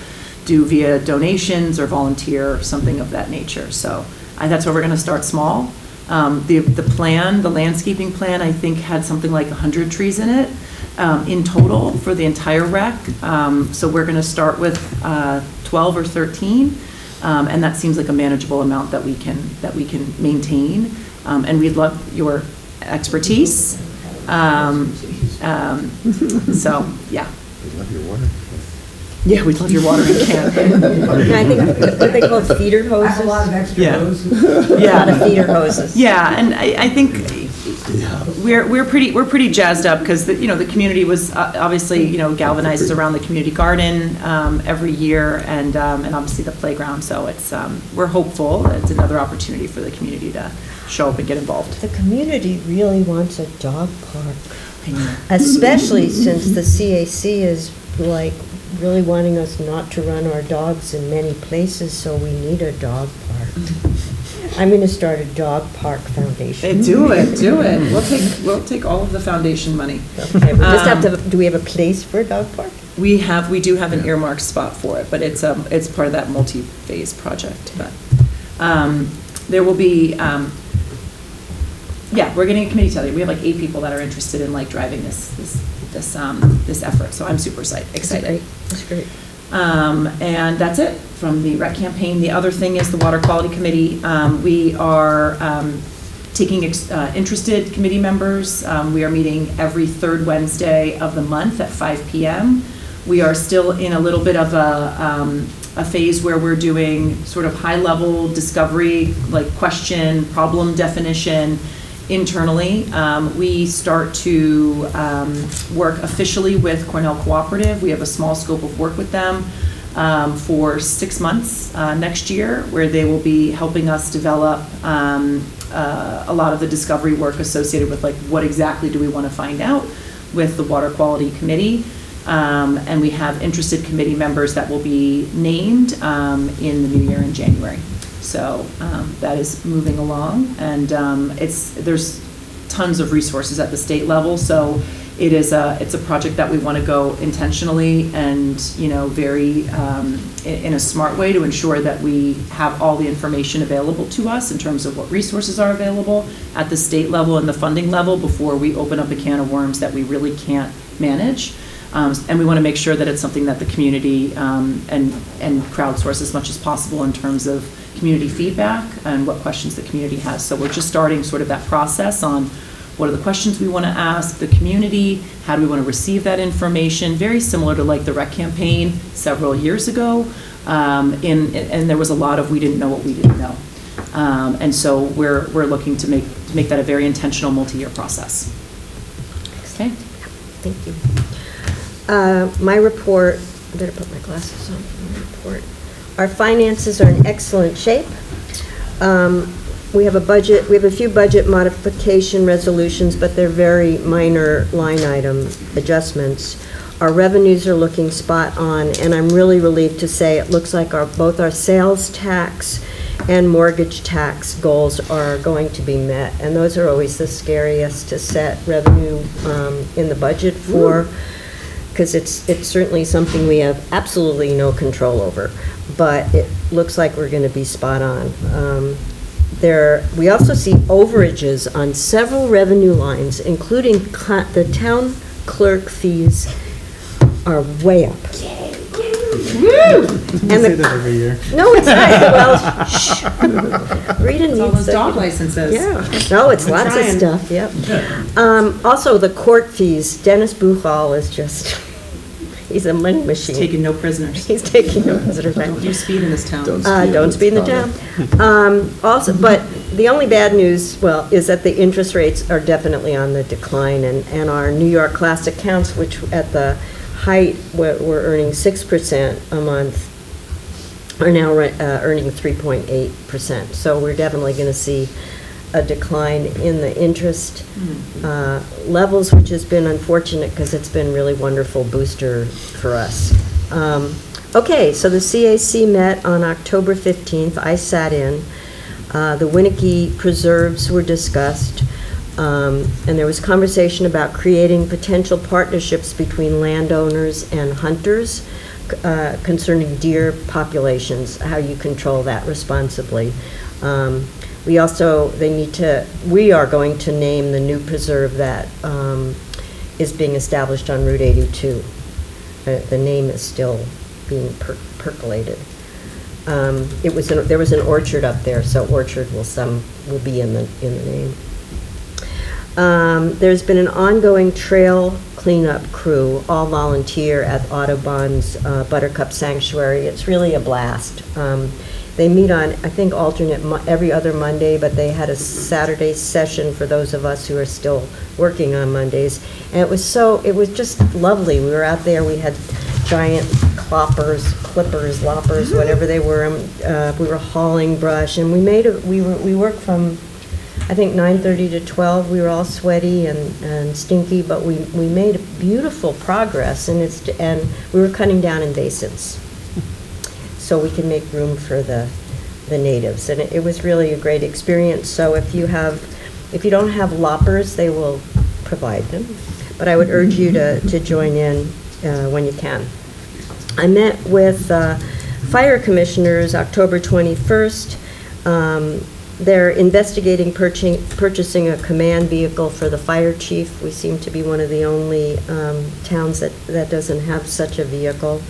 Speaker 2: do via donations or volunteer, or something of that nature. So that's where we're going to start small. The landscaping plan, I think, had something like 100 trees in it in total for the entire rec. So we're going to start with 12 or 13. And that seems like a manageable amount that we can maintain. And we'd love your expertise. So, yeah.
Speaker 6: We love your water.
Speaker 2: Yeah, we'd love your watering can.
Speaker 1: I think, what they call feeder hoses?
Speaker 9: I have a lot of extra
Speaker 2: Yeah.
Speaker 9: hoses.
Speaker 1: A lot of feeder hoses.
Speaker 2: Yeah, and I think we're pretty jazzed up, because the community was obviously galvanizes around the community garden every year, and obviously the playground. So it's we're hopeful. It's another opportunity for the community to show up and get involved.
Speaker 1: The community really wants a dog park,
Speaker 2: I know.
Speaker 1: especially since the CAC is really wanting us not to run our dogs in many places, so we need a dog park. I'm going to start a dog park foundation.
Speaker 2: Do it. We'll take all of the foundation money.
Speaker 1: Okay, we just have to. Do we have a place for a dog park?
Speaker 2: We do have an earmarked spot for it, but it's part of that multi-phase project. But there will be. We're getting a committee together. We have 8 people that are interested in driving this effort. So I'm super excited.
Speaker 1: That's great.
Speaker 2: And that's it from the rec campaign. The other thing is the water quality committee. We are taking interested committee members. We are meeting every third Wednesday of the month at 5 p.m. We are still in a little bit of a phase where we're doing sort of high-level discovery, question, problem definition internally. We start to work officially with Cornell Cooperative. We have a small scope of work with them for 6 months next year, where they will be helping us develop a lot of the discovery work associated with what exactly do we want to find out with the Water Quality Committee. And we have interested committee members that will be named in the new year in January. So that is moving along, and there's tons of resources at the state level. So it's a project that we want to go intentionally and, very, in a smart way to ensure that we have all the information available to us in terms of what resources are available at the state level and the funding level before we open up a can of worms that we really can't manage. And we want to make sure that it's something that the community and crowdsource as much as possible in terms of community feedback and what questions the community has. So we're just starting sort of that process on what are the questions we want to ask the community, how do we want to receive that information, very similar to like the rec campaign several years ago. And there was a lot of we didn't know what we didn't know. And so we're looking to make that a very intentional multi-year process. Okay.
Speaker 1: Thank you. My report, I better put my glasses on for my report. Our finances are in excellent shape. We have a few budget modification resolutions, but they're very minor line item adjustments. Our revenues are looking spot on, and I'm really relieved to say it looks like both our sales tax and mortgage tax goals are going to be met. And those are always the scariest to set revenue in the budget for, because it's certainly something we have absolutely no control over. But it looks like we're going to be spot on. We also see overages on several revenue lines, including the town clerk fees are way up. Woo!
Speaker 8: And say that every year.
Speaker 1: No, it's not. Well, shh. Rita needs
Speaker 2: All those
Speaker 1: to-
Speaker 2: dog licenses.
Speaker 1: Yeah. No, it's
Speaker 2: We're
Speaker 1: lots
Speaker 2: trying.
Speaker 1: of stuff, yep. Also, the court fees, Dennis Buchall is just, he's a money machine.
Speaker 2: Taking no prisoners.
Speaker 1: He's taking no visitors.
Speaker 2: Don't do speed in this town.
Speaker 1: Don't speed in the town. Also, but the only bad news, well, is that the interest rates are definitely on the decline, and our New York class accounts, which at the height were earning 6% a month, are now earning 3.8%. So we're definitely going to see a decline in the interest levels, which has been unfortunate because it's been really wonderful booster for us. Okay, so the CAC met on October 15th. I sat in. The Winnicke preserves were discussed, and there was conversation about creating potential partnerships between landowners and hunters concerning deer populations, how you control that responsibly. We are going to name the new preserve that is being established on Route 82. The name is still being percolated. There was an orchard up there, so orchard will be in the name. There's been an ongoing trail cleanup crew, all volunteer at Audubon's Buttercup Sanctuary. It's really a blast. They meet on, I think, every other Monday, but they had a Saturday session for those of us who are still working on Mondays. And it was just lovely. We were out there, we had giant clippers, loppers, whatever they were. We were hauling brush, and we worked from, I think, 9:30 to 12. We were all sweaty and stinky, but we made beautiful progress, and we were cutting down invasives, so we can make room for the natives, and it was really a great experience. So if you don't have loppers, they will provide them, but I would urge you to join in when you can. I met with fire commissioners October 21st. They're investigating purchasing a command vehicle for the fire chief. We seem to be one of the only towns that doesn't have such a vehicle.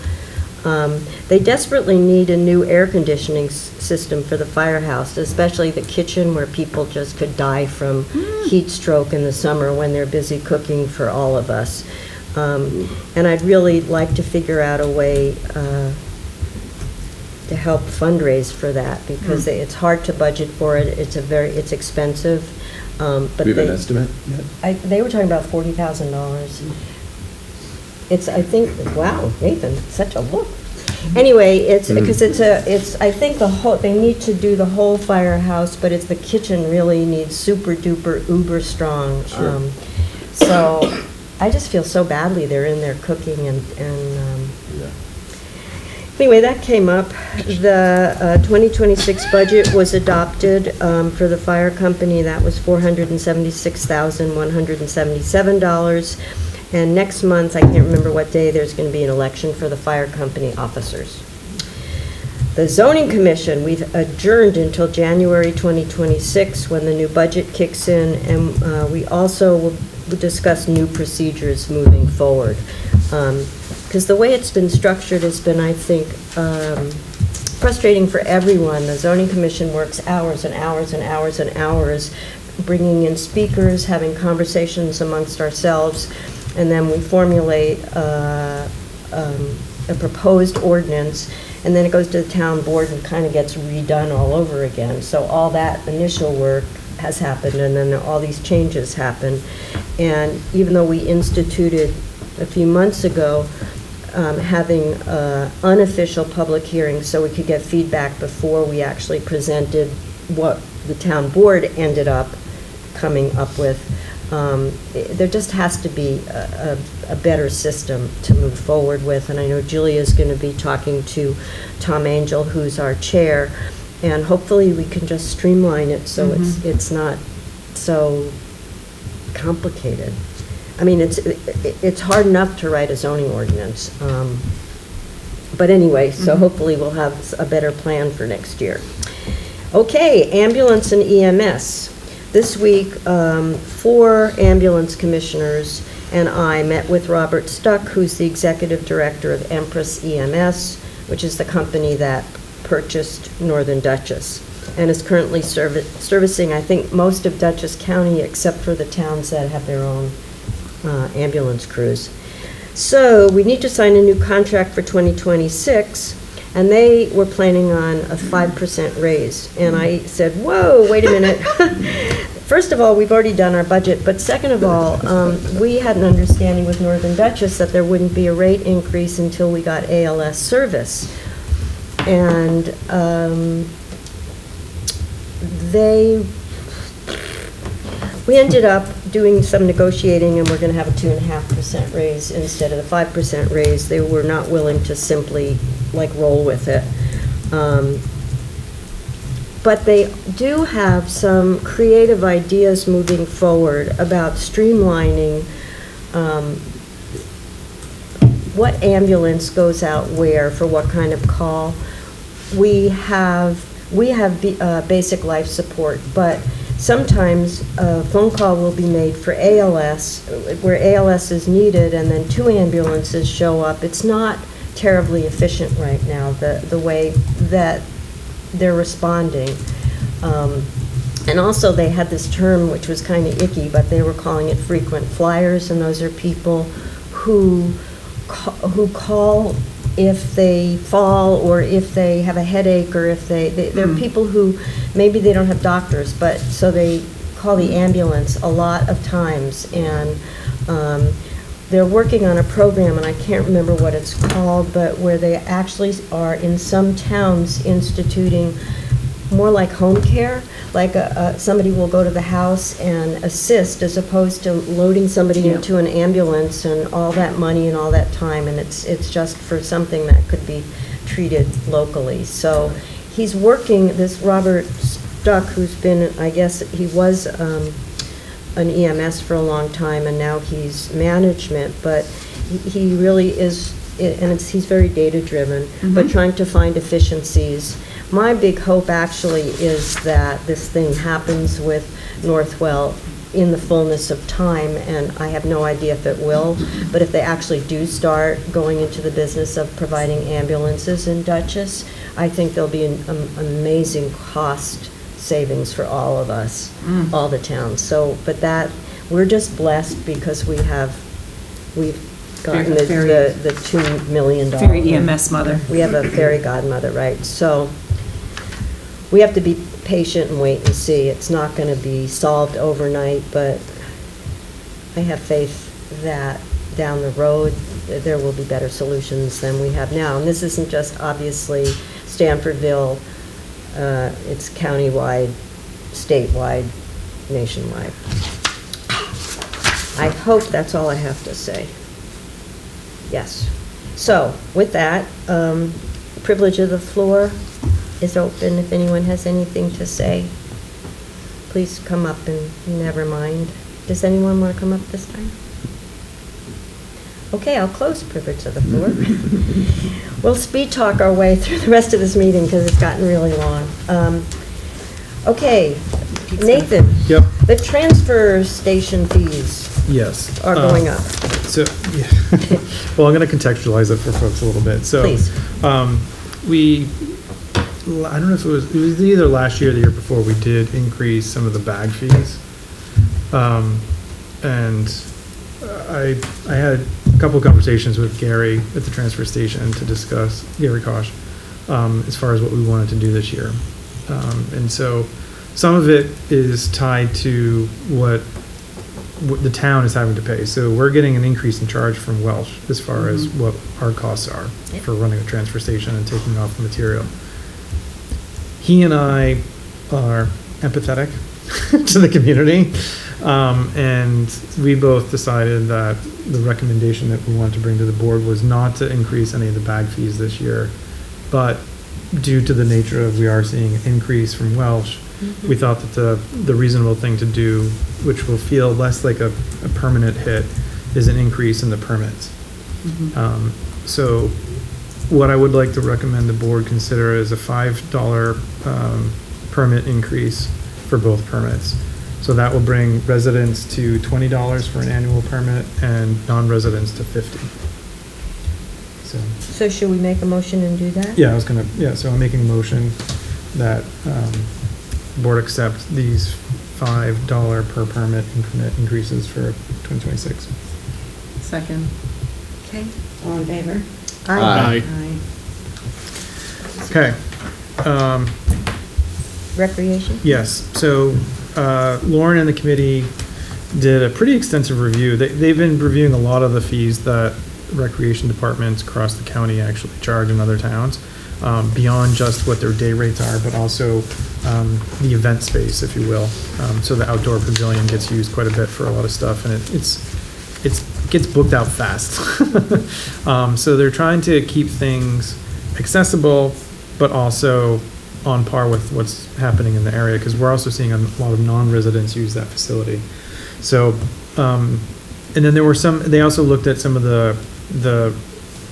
Speaker 1: They desperately need a new air conditioning system for the firehouse, especially the kitchen, where people just could die from heat stroke in the summer when they're busy cooking for all of us. And I'd really like to figure out a way to help fundraise for that, because it's hard to budget for it. It's expensive. But
Speaker 6: Do we have an estimate yet?
Speaker 1: they were talking about $40,000. I think, wow, Nathan, such a look. Anyway, it's because I think they need to do the whole firehouse, but the kitchen really needs super duper uber strong.
Speaker 6: Sure.
Speaker 1: So I just feel so badly. They're in there cooking and anyway, that came up. The 2026 budget was adopted for the fire company. That was $476,177. And next month, I can't remember what day, there's going to be an election for the fire company officers. The zoning commission, we've adjourned until January 2026 when the new budget kicks in, and we also will discuss new procedures moving forward. Because the way it's been structured has been, I think, frustrating for everyone. The zoning commission works hours and hours and hours and hours, bringing in speakers, having conversations amongst ourselves, and then we formulate a proposed ordinance, and then it goes to the town board and kind of gets redone all over again. So all that initial work has happened, and then all these changes happen. And even though we instituted a few months ago having unofficial public hearings so we could get feedback before we actually presented what the town board ended up coming up with, there just has to be a better system to move forward with. And I know Julia's going to be talking to Tom Angel, who's our chair, and hopefully we can just streamline it so it's not so complicated. I mean, it's hard enough to write a zoning ordinance. But anyway, so hopefully we'll have a better plan for next year. Okay, ambulance and EMS. This week, 4 ambulance commissioners and I met with Robert Stuck, who's the executive director of Empress EMS, which is the company that purchased Northern Dutchess and is currently servicing, I think, most of Dutchess County except for the towns that have their own ambulance crews. So we need to sign a new contract for 2026, and they were planning on a 5% raise. And I said, whoa, wait a minute. First of all, we've already done our budget, but second of all, we had an understanding with Northern Dutchess that there wouldn't be a rate increase until we got ALS service. And we ended up doing some negotiating, and we're going to have a 2.5% raise instead of the 5% raise. They were not willing to simply roll with it. But they do have some creative ideas moving forward about streamlining what ambulance goes out where for what kind of call. We have basic life support, but sometimes a phone call will be made for ALS, where ALS is needed, and then 2 ambulances show up. It's not terribly efficient right now, the way that they're responding. And also they had this term which was kind of icky, but they were calling it frequent flyers, and those are people who call if they fall or if they have a headache, or if they're people who maybe they don't have doctors, but so they call the ambulance a lot of times. And they're working on a program, and I can't remember what it's called, but where they actually are in some towns instituting more like home care, like somebody will go to the house and assist, as opposed to loading somebody into an ambulance and all that money and all that time, and it's just for something that could be treated locally. So he's working, this Robert Stuck, who's been, I guess he was an EMS for a long time, and now he's management, but he really is, and he's very data-driven, but trying to find efficiencies. My big hope actually is that this thing happens with Northwell in the fullness of time, and I have no idea if it will, but if they actually do start going into the business of providing ambulances in Dutchess, I think there'll be an amazing cost savings for all of us, all the towns. So, but that, we're just blessed because we've gotten the $2 million.
Speaker 2: Fairy EMS mother.
Speaker 1: We have a fairy godmother, right? So we have to be patient and wait and see. It's not going to be solved overnight, but I have faith that down the road there will be better solutions than we have now. And this isn't just obviously Stanfordville, it's countywide, statewide, nationwide. I hope that's all I have to say. Yes. So with that, privilege of the floor is open. If anyone has anything to say, please come up, and never mind. Does anyone want to come up this time? Okay, I'll close privilege of the floor. We'll speed talk our way through the rest of this meeting because it's gotten really long. Okay, Nathan.
Speaker 8: Yep.
Speaker 1: The transfer station fees
Speaker 8: Yes.
Speaker 1: are going up.
Speaker 8: So, yeah. Well, I'm going to contextualize it for folks a little bit. So,
Speaker 1: Please.
Speaker 8: I don't know if it was either last year or the year before, we did increase some of the bag fees. And I had a couple of conversations with Gary at the transfer station to discuss, Gary Kosh, as far as what we wanted to do this year. And so some of it is tied to what the town is having to pay. So we're getting an increase in charge from Welsh as far as what our costs are for running a transfer station and taking off the material. He and I are empathetic to the community, and we both decided that the recommendation that we wanted to bring to the board was not to increase any of the bag fees this year, but due to the nature of we are seeing an increase from Welsh, we thought that the reasonable thing to do, which will feel less like a permanent hit, is an increase in the permits. So what I would like to recommend the board consider is a $5 permit increase for both permits. So that will bring residents to $20 for an annual permit and non-residents to $50.
Speaker 1: So should we make a motion and do that?
Speaker 8: Yeah, so I'm making a motion that board accept these $5 per permit increment increases for 2026.
Speaker 2: Second.
Speaker 1: Okay.
Speaker 9: All in favor?
Speaker 5: Aye.
Speaker 8: Okay.
Speaker 1: Recreation?
Speaker 8: Yes, so Lauren and the committee did a pretty extensive review. They've been reviewing a lot of the fees that recreation departments across the county actually charge in other towns, beyond just what their day rates are, but also the event space, if you will. So the outdoor pavilion gets used quite a bit for a lot of stuff, and it gets booked out fast. So they're trying to keep things accessible, but also on par with what's happening in the area, because we're also seeing a lot of non-residents use that facility. So, and then there were they also looked at some of the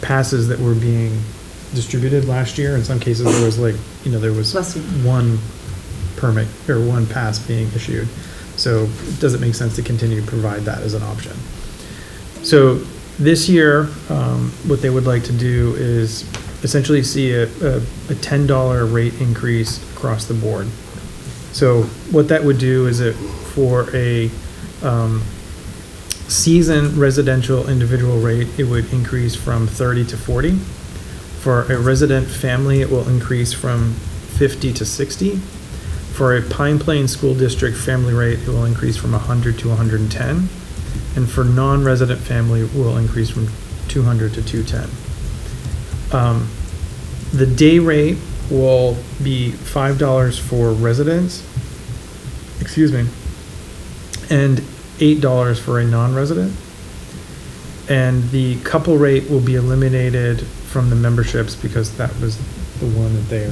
Speaker 8: passes that were being distributed last year. In some cases, there was there was one permit or one pass being issued. So it doesn't make sense to continue to provide that as an option. So this year, what they would like to do is essentially see a $10 rate increase across the board. So what that would do is for a season residential individual rate, it would increase from 30 to 40. For a resident family, it will increase from 50 to 60. For a Pine Plain School District family rate, it will increase from 100 to 110. And for non-resident family, it will increase from 200 to 210. The day rate will be $5 for residents, and $8 for a non-resident. And the couple rate will be eliminated from the memberships because that was the one that they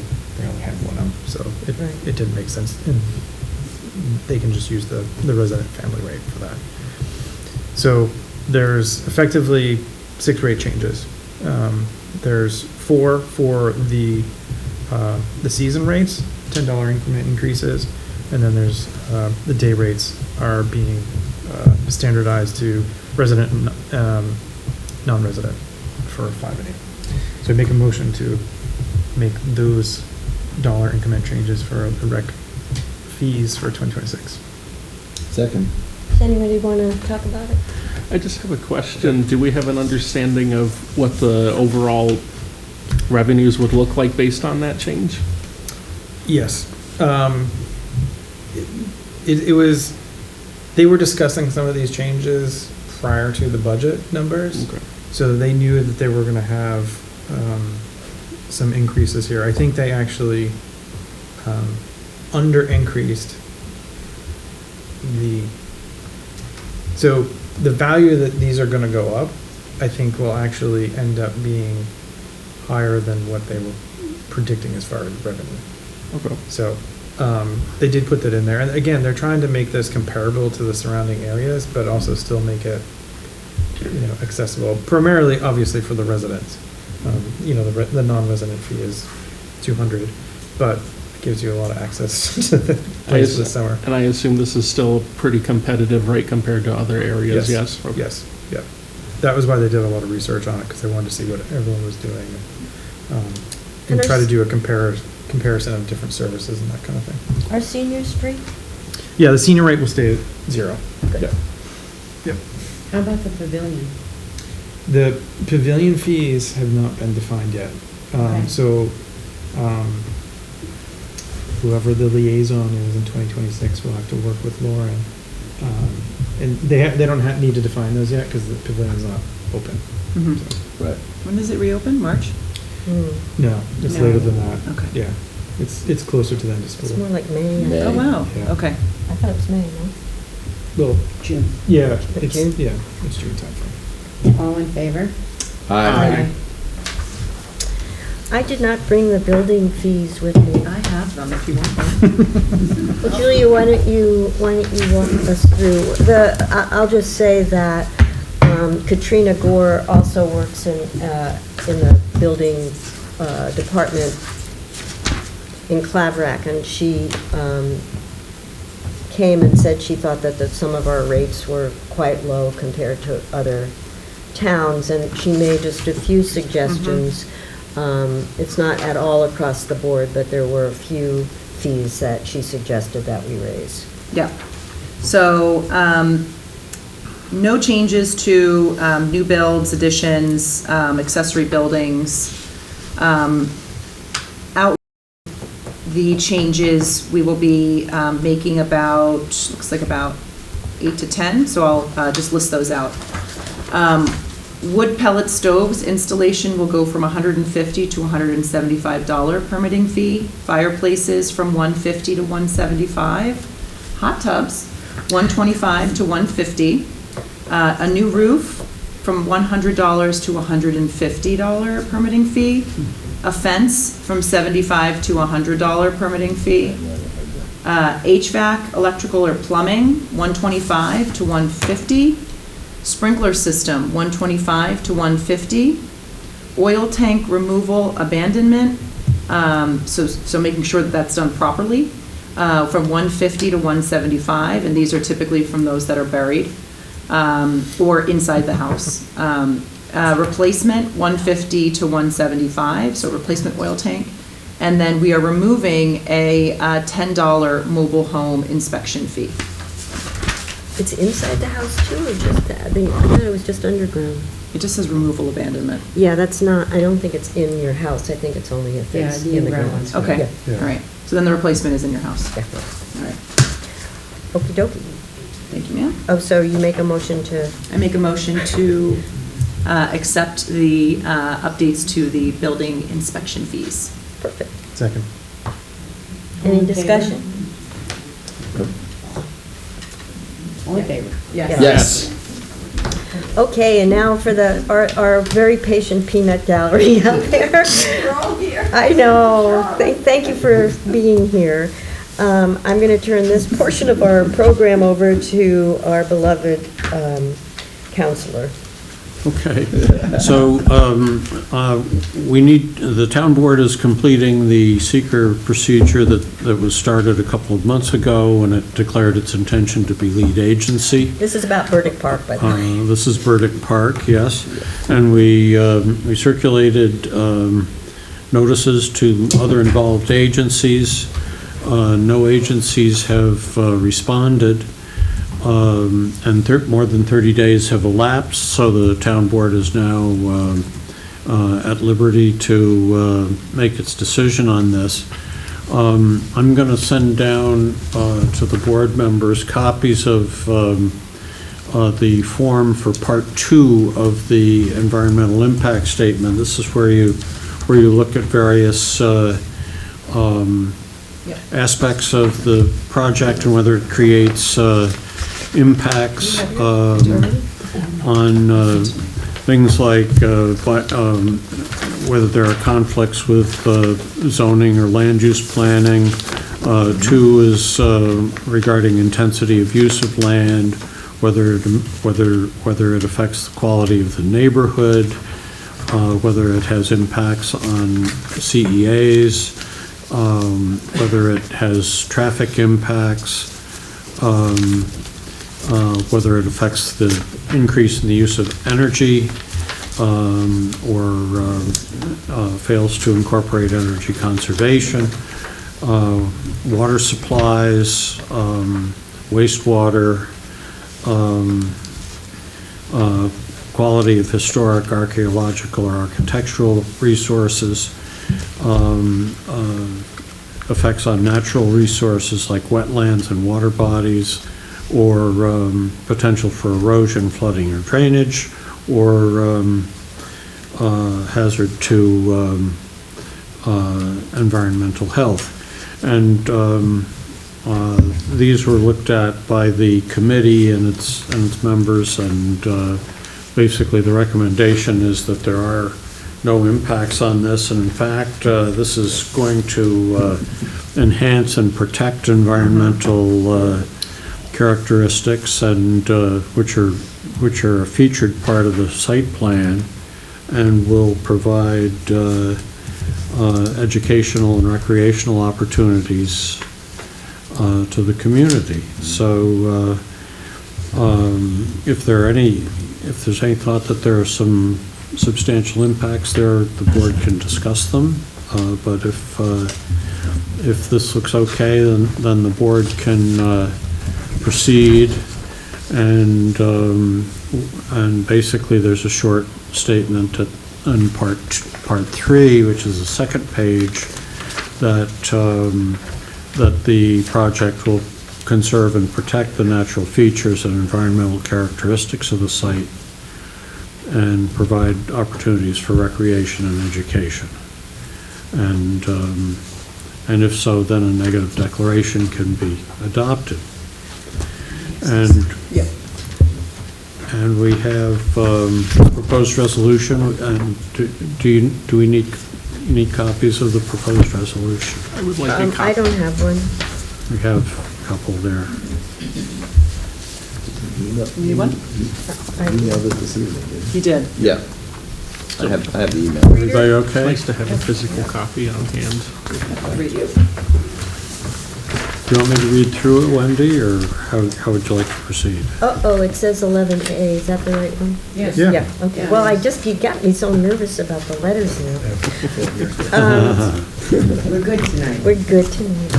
Speaker 8: only had one of, so it didn't make sense. And they can just use the resident family rate for that. So there's effectively 6 rate changes. There's 4 for the season rates, $10 increment increases, and then there's the day rates are being standardized to resident and non-resident for 5 and 8. So I make a motion to make those dollar increment changes for the rec fees for 2026.
Speaker 6: Second.
Speaker 1: Does anybody want to talk about it?
Speaker 5: I just have a question. Do we have an understanding of what the overall revenues would look like based on that change?
Speaker 8: Yes. It was, they were discussing some of these changes prior to the budget numbers.
Speaker 5: Okay.
Speaker 8: So they knew that they were going to have some increases here. I think they actually under-increased so the value that these are going to go up, I think will actually end up being higher than what they were predicting as far as revenue.
Speaker 5: Okay.
Speaker 8: So they did put that in there. And again, they're trying to make this comparable to the surrounding areas, but also still make it accessible, primarily, obviously, for the residents. The non-resident fee is 200, but it gives you a lot of access to the place this summer.
Speaker 5: And I assume this is still a pretty competitive rate compared to other areas, yes? Okay.
Speaker 8: Yes, yeah. That was why they did a lot of research on it, because they wanted to see what everyone was doing, and try to do a comparison of different services and that kind of thing.
Speaker 1: Are seniors free?
Speaker 8: Yeah, the senior rate will stay at 0. Yeah. Yep.
Speaker 10: How about the pavilion?
Speaker 8: The pavilion fees have not been defined yet.
Speaker 10: Okay.
Speaker 8: So, whoever the liaison is in 2026 will have to work with Lauren. And they don't need to define those yet because the pavilion's not open.
Speaker 2: Mhm.
Speaker 8: So,
Speaker 6: Right.
Speaker 2: When does it reopen? March?
Speaker 8: no, it's
Speaker 10: No.
Speaker 8: later than that.
Speaker 2: Okay.
Speaker 8: Yeah, it's closer to the end of
Speaker 1: It's
Speaker 8: school.
Speaker 1: more like May.
Speaker 6: May.
Speaker 2: Oh, wow,
Speaker 8: Yeah.
Speaker 2: okay.
Speaker 1: I thought it was May, no?
Speaker 8: Well,
Speaker 10: June.
Speaker 8: yeah,
Speaker 1: June?
Speaker 8: it's June timeframe.
Speaker 10: All in favor?
Speaker 6: Aye.
Speaker 1: I did not bring the building fees with me.
Speaker 2: I have them if you want them.
Speaker 1: Well, Julia, why don't you walk us through? I'll just say that Katrina Gore also works in the building department in Claverack, and she came and said she thought that some of our rates were quite low compared to other towns, and she made just a few suggestions. It's not at all across the board, but there were a few fees that she suggested that we raise.
Speaker 2: Yeah. So, no changes to new builds, additions, accessory buildings. Out the changes, we will be making looks like about 8 to 10, so I'll just list those out. Wood pellet stoves installation will go from $150 to $175 permitting fee. Fireplaces from $150 to $175. Hot tubs, $125 to $150. A new roof from $100 to $150 permitting fee. A fence from $75 to $100 permitting fee. HVAC, electrical or plumbing, $125 to $150. Sprinkler system, $125 to $150. Oil tank removal abandonment, so making sure that that's done properly, from $150 to $175, and these are typically from those that are buried or inside the house. Replacement, $150 to $175, so replacement oil tank. And then we are removing a $10 mobile home inspection fee.
Speaker 1: It's inside the house too, or just that? I thought it was just underground.
Speaker 2: It just says removal abandonment.
Speaker 1: Yeah, that's not, I don't think it's in your house. I think it's only if
Speaker 10: Yeah,
Speaker 1: it's
Speaker 10: the
Speaker 1: in the
Speaker 10: in-ground
Speaker 1: ground.
Speaker 10: ones.
Speaker 2: Okay,
Speaker 8: Yeah.
Speaker 2: all right. So then the replacement is in your house.
Speaker 1: Yeah.
Speaker 2: All right.
Speaker 1: Okey dokey.
Speaker 2: Thank you, ma'am.
Speaker 1: Oh, so you make a motion to,
Speaker 2: I make a motion to accept the updates to the building inspection fees.
Speaker 1: perfect.
Speaker 8: Second.
Speaker 1: Any
Speaker 10: All in favor?
Speaker 1: discussion?
Speaker 10: All in favor?
Speaker 6: Yes.
Speaker 1: Okay, and now for our very patient peanut gallery out there.
Speaker 9: We're all here.
Speaker 1: I know. Thank you for being here. I'm going to turn this portion of our program over to our beloved counselor.
Speaker 11: Okay, so the town board is completing the seeker procedure that was started a couple of months ago, and it declared its intention to be lead agency.
Speaker 1: This is about Burdick Park, by the way.
Speaker 11: This is Burdick Park, yes, and we circulated notices to other involved agencies. No agencies have responded. And more than 30 days have elapsed, so the town board is now at liberty to make its decision on this. I'm going to send down to the board members copies of the form for Part 2 of the environmental impact statement. This is where you look at various aspects of the project and whether it creates impacts on things like whether there are conflicts with zoning or land use planning. 2 is regarding intensity of use of land, whether it affects the quality of the neighborhood, whether it has impacts on CEAs, whether it has traffic impacts, whether it affects the increase in the use of energy, or fails to incorporate energy conservation, water supplies, wastewater, quality of historic, archaeological, or architectural resources, effects on natural resources like wetlands and water bodies, or potential for erosion, flooding, or drainage, or hazard to environmental health. And these were looked at by the committee and its members, and basically the recommendation is that there are no impacts on this, and in fact, this is going to enhance and protect environmental characteristics, and which are a featured part of the site plan, and will provide educational and recreational opportunities to the community. So if there's any thought that there are some substantial impacts there, the board can discuss them. But if this looks okay, then the board can proceed, and basically there's a short statement in part 3, which is the second page, that that the project will conserve and protect the natural features and environmental characteristics of the site, and provide opportunities for recreation and education. And if so, then a negative declaration can be adopted. And we have proposed resolution, and do we need copies of the proposed resolution?
Speaker 5: I would like a copy.
Speaker 1: I don't have one.
Speaker 11: We have a couple there.
Speaker 2: You want?
Speaker 6: Emailed it this evening, didn't
Speaker 2: You did.
Speaker 6: you? Yeah. I have the email.
Speaker 11: Everybody
Speaker 5: It's
Speaker 11: okay?
Speaker 5: nice to have a physical copy on hand.
Speaker 11: Do you want me to read through it, Wendy, or how would you like to proceed?
Speaker 1: Uh-oh, it says 11A, is that the right one?
Speaker 10: Yes.
Speaker 11: Yeah.
Speaker 1: Yeah, okay.
Speaker 10: Yeah.
Speaker 1: Well, you got me so nervous about the letters now.
Speaker 10: We're good tonight.
Speaker 1: We're good tonight.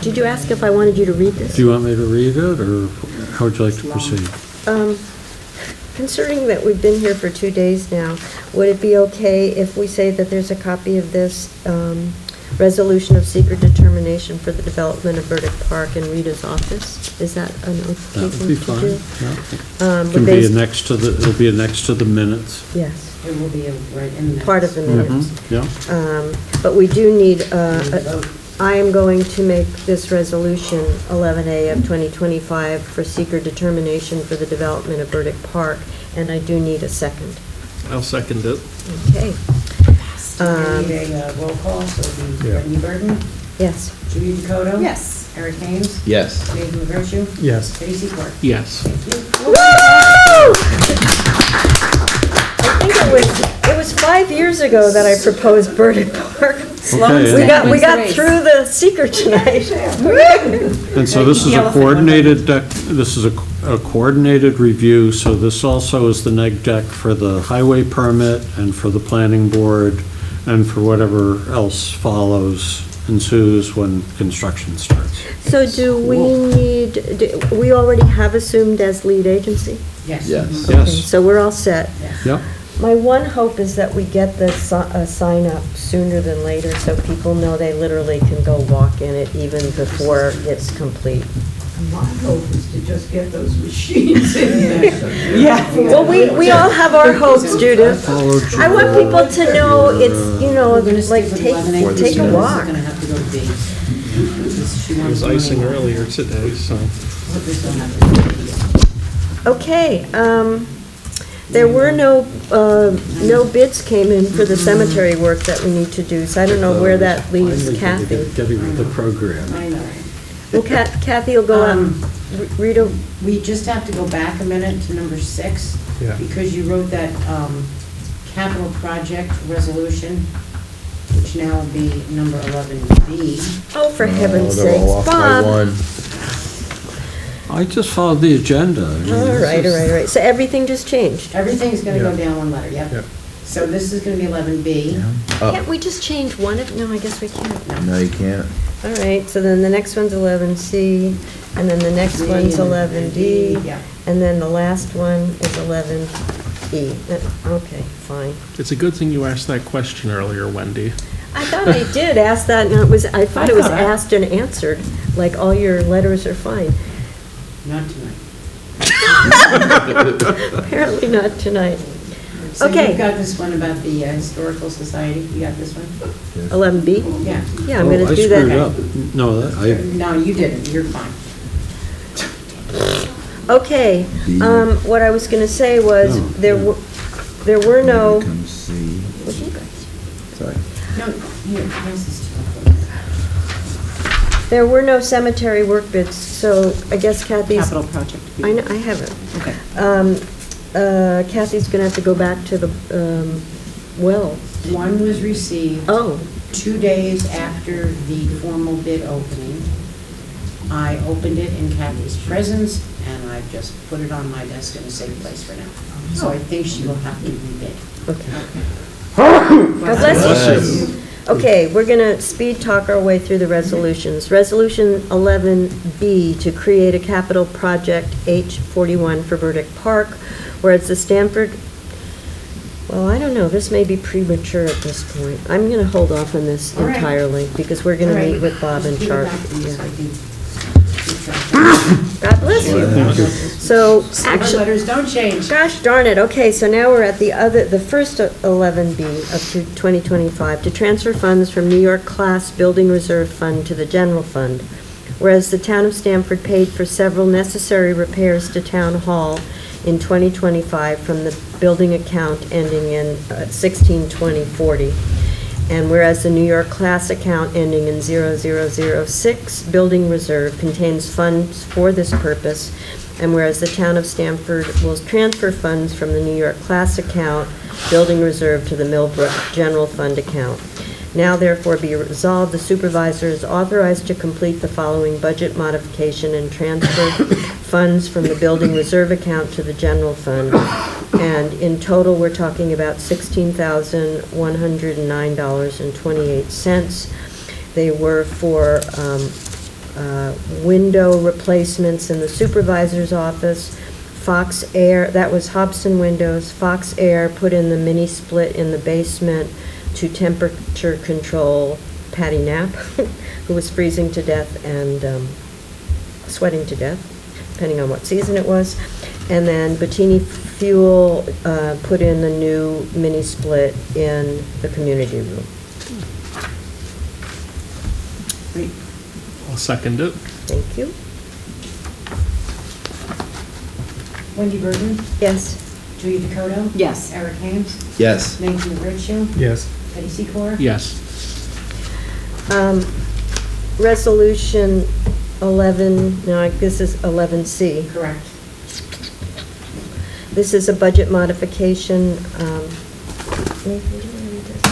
Speaker 1: Did you ask if I wanted you to read this?
Speaker 11: Do you want me to read it, or how would you like to proceed?
Speaker 1: Considering that we've been here for 2 days now, would it be okay if we say that there's a copy of this resolution of secret determination for the development of Burdick Park in Rita's office? Is that an okay
Speaker 11: That would
Speaker 1: thing
Speaker 11: be
Speaker 1: to
Speaker 11: fine.
Speaker 1: do?
Speaker 11: Yeah. Can be annexed to it'll be annexed to the minutes.
Speaker 1: Yes,
Speaker 10: It will be right in the.
Speaker 1: part of the minutes.
Speaker 11: Yeah.
Speaker 1: But we do need, I am going to make this resolution 11A of 2025 for secret determination for the development of Burdick Park, and I do need a second.
Speaker 5: I'll second it.
Speaker 1: Okay.
Speaker 10: We need a roll call, so it'll be
Speaker 8: Yeah.
Speaker 10: Wendy Burton,
Speaker 1: Yes.
Speaker 10: Judy Dakota.
Speaker 2: Yes.
Speaker 10: Eric Haynes,
Speaker 6: Yes.
Speaker 10: Dave McGurchu,
Speaker 8: Yes.
Speaker 10: Tracy Clark.
Speaker 5: Yes.
Speaker 10: Thank you.
Speaker 1: I think it was 5 years ago that I proposed Burdick Park.
Speaker 11: Okay,
Speaker 1: We got through the secret tonight.
Speaker 11: And so this is a coordinated coordinated review, so this also is the neg deck for the highway permit and for the planning board and for whatever else ensues when construction starts.
Speaker 1: So do we already have assumed as lead agency?
Speaker 10: Yes.
Speaker 6: Yes.
Speaker 1: Okay,
Speaker 11: Yes.
Speaker 1: so we're all set.
Speaker 11: Yep.
Speaker 1: My one hope is that we get the sign up sooner than later, so people know they literally can go walk in it even before it's complete.
Speaker 9: My hope is to just get those machines in there.
Speaker 2: Yeah.
Speaker 1: Well, we all have our hopes, Judith.
Speaker 11: Follow
Speaker 1: I want people to know it's,
Speaker 10: We're gonna
Speaker 1: like,
Speaker 10: stick with 11A.
Speaker 1: take a walk.
Speaker 10: We're gonna have to go to B.
Speaker 5: It was icing earlier today, so.
Speaker 1: Okay, there were no bids came in for the cemetery work that we need to do, so I don't know where that leaves
Speaker 11: Finally
Speaker 1: Kathy.
Speaker 11: Getting with the program.
Speaker 10: I know.
Speaker 1: Well, Kathy will go out. Rita,
Speaker 10: We just have to go back a minute to number 6.
Speaker 8: Yeah.
Speaker 10: Because you wrote that capital project resolution, which now will be number 11B.
Speaker 1: oh, for heaven's
Speaker 6: They're
Speaker 1: sakes,
Speaker 6: all off by
Speaker 1: Bob.
Speaker 6: one.
Speaker 11: I just followed the agenda. I mean,
Speaker 1: All
Speaker 11: this
Speaker 1: right, all
Speaker 11: is-
Speaker 1: right, all right. So everything just changed?
Speaker 10: Everything's going to go
Speaker 8: Yeah.
Speaker 10: down one letter, yep.
Speaker 8: Yep.
Speaker 10: So this is going to be 11B.
Speaker 6: Oh,
Speaker 1: Can't we just change one of, no, I guess we can't.
Speaker 6: no, you can't.
Speaker 1: All right, so then the next one's 11C, and then the next
Speaker 10: D
Speaker 1: one's
Speaker 10: and
Speaker 1: 11D,
Speaker 10: Yeah.
Speaker 1: and then the last one is 11E. Okay, fine.
Speaker 5: It's a good thing you asked that question earlier, Wendy.
Speaker 1: I thought I did ask that, and I thought it was asked and answered, like all your letters are fine.
Speaker 10: Not tonight.
Speaker 1: Apparently not tonight.
Speaker 10: So
Speaker 1: Okay.
Speaker 10: you've got this one about the Historical Society, you got this one?
Speaker 1: 11B?
Speaker 10: Yeah.
Speaker 1: Yeah, I'm
Speaker 11: Oh,
Speaker 1: gonna do
Speaker 11: I screwed
Speaker 1: that.
Speaker 11: up. No, that,
Speaker 10: No, you didn't, you're fine.
Speaker 1: Okay, what I was gonna say was,
Speaker 11: No,
Speaker 1: there were no,
Speaker 6: Come see. Sorry.
Speaker 10: No, here, this is
Speaker 1: there were no cemetery work bids, so I guess Kathy's.
Speaker 2: Capital project.
Speaker 1: I know, I have it.
Speaker 2: Okay.
Speaker 1: Kathy's gonna have to go back to the, well,
Speaker 10: One was received
Speaker 1: oh,
Speaker 10: 2 days after the formal bid opening. I opened it in Kathy's presence, and I've just put it on my desk in a safe place for now. So I think she will have to rebid.
Speaker 1: okay. God bless you. Okay, we're gonna speed talk our way through the resolutions. Resolution 11B, to create a capital project H41 for Burdick Park, whereas the Stanford, well, I don't know, this may be premature at this point. I'm gonna hold off on this
Speaker 10: All right.
Speaker 1: entirely, because we're gonna
Speaker 10: All right.
Speaker 1: meet with Bob and
Speaker 10: Just give it
Speaker 1: Charlie.
Speaker 10: back to me so I
Speaker 1: Yeah.
Speaker 10: can keep track.
Speaker 1: God bless you. So,
Speaker 10: Our
Speaker 1: actually,
Speaker 10: letters don't change.
Speaker 1: gosh darn it, okay, so now we're at the first 11B of 2025, to transfer funds from New York Class Building Reserve Fund to the General Fund, whereas the town of Stanford paid for several necessary repairs to Town Hall in 2025 from the building account ending in 162040, and whereas the New York Class account ending in 0006, Building Reserve, contains funds for this purpose, and whereas the town of Stanford will transfer funds from the New York Class account, Building Reserve, to the Millbrook General Fund account. Now therefore be resolved, the supervisor is authorized to complete the following budget modification and transfer funds from the Building Reserve account to the General Fund. And in total, we're talking about $16,109.28. They were for window replacements in the supervisor's office, Fox Air, that was Hobson Windows, Fox Air put in the mini split in the basement to temperature control Patty Knapp, who was freezing to death and sweating to death, depending on what season it was. And then Bettini Fuel put in the new mini split in the community room.
Speaker 10: Great.
Speaker 5: I'll second it.
Speaker 1: Thank you.
Speaker 10: Wendy Burton,
Speaker 1: Yes.
Speaker 10: Julia Dakota,
Speaker 2: Yes.
Speaker 10: Eric Hames,
Speaker 6: Yes.
Speaker 10: Nathan Virtue,
Speaker 8: Yes.
Speaker 10: Betty Secor.
Speaker 5: Yes.
Speaker 1: Resolution 11, no, this is 11C.
Speaker 10: Correct.
Speaker 1: This is a budget modification. Nathan, do you want to read this?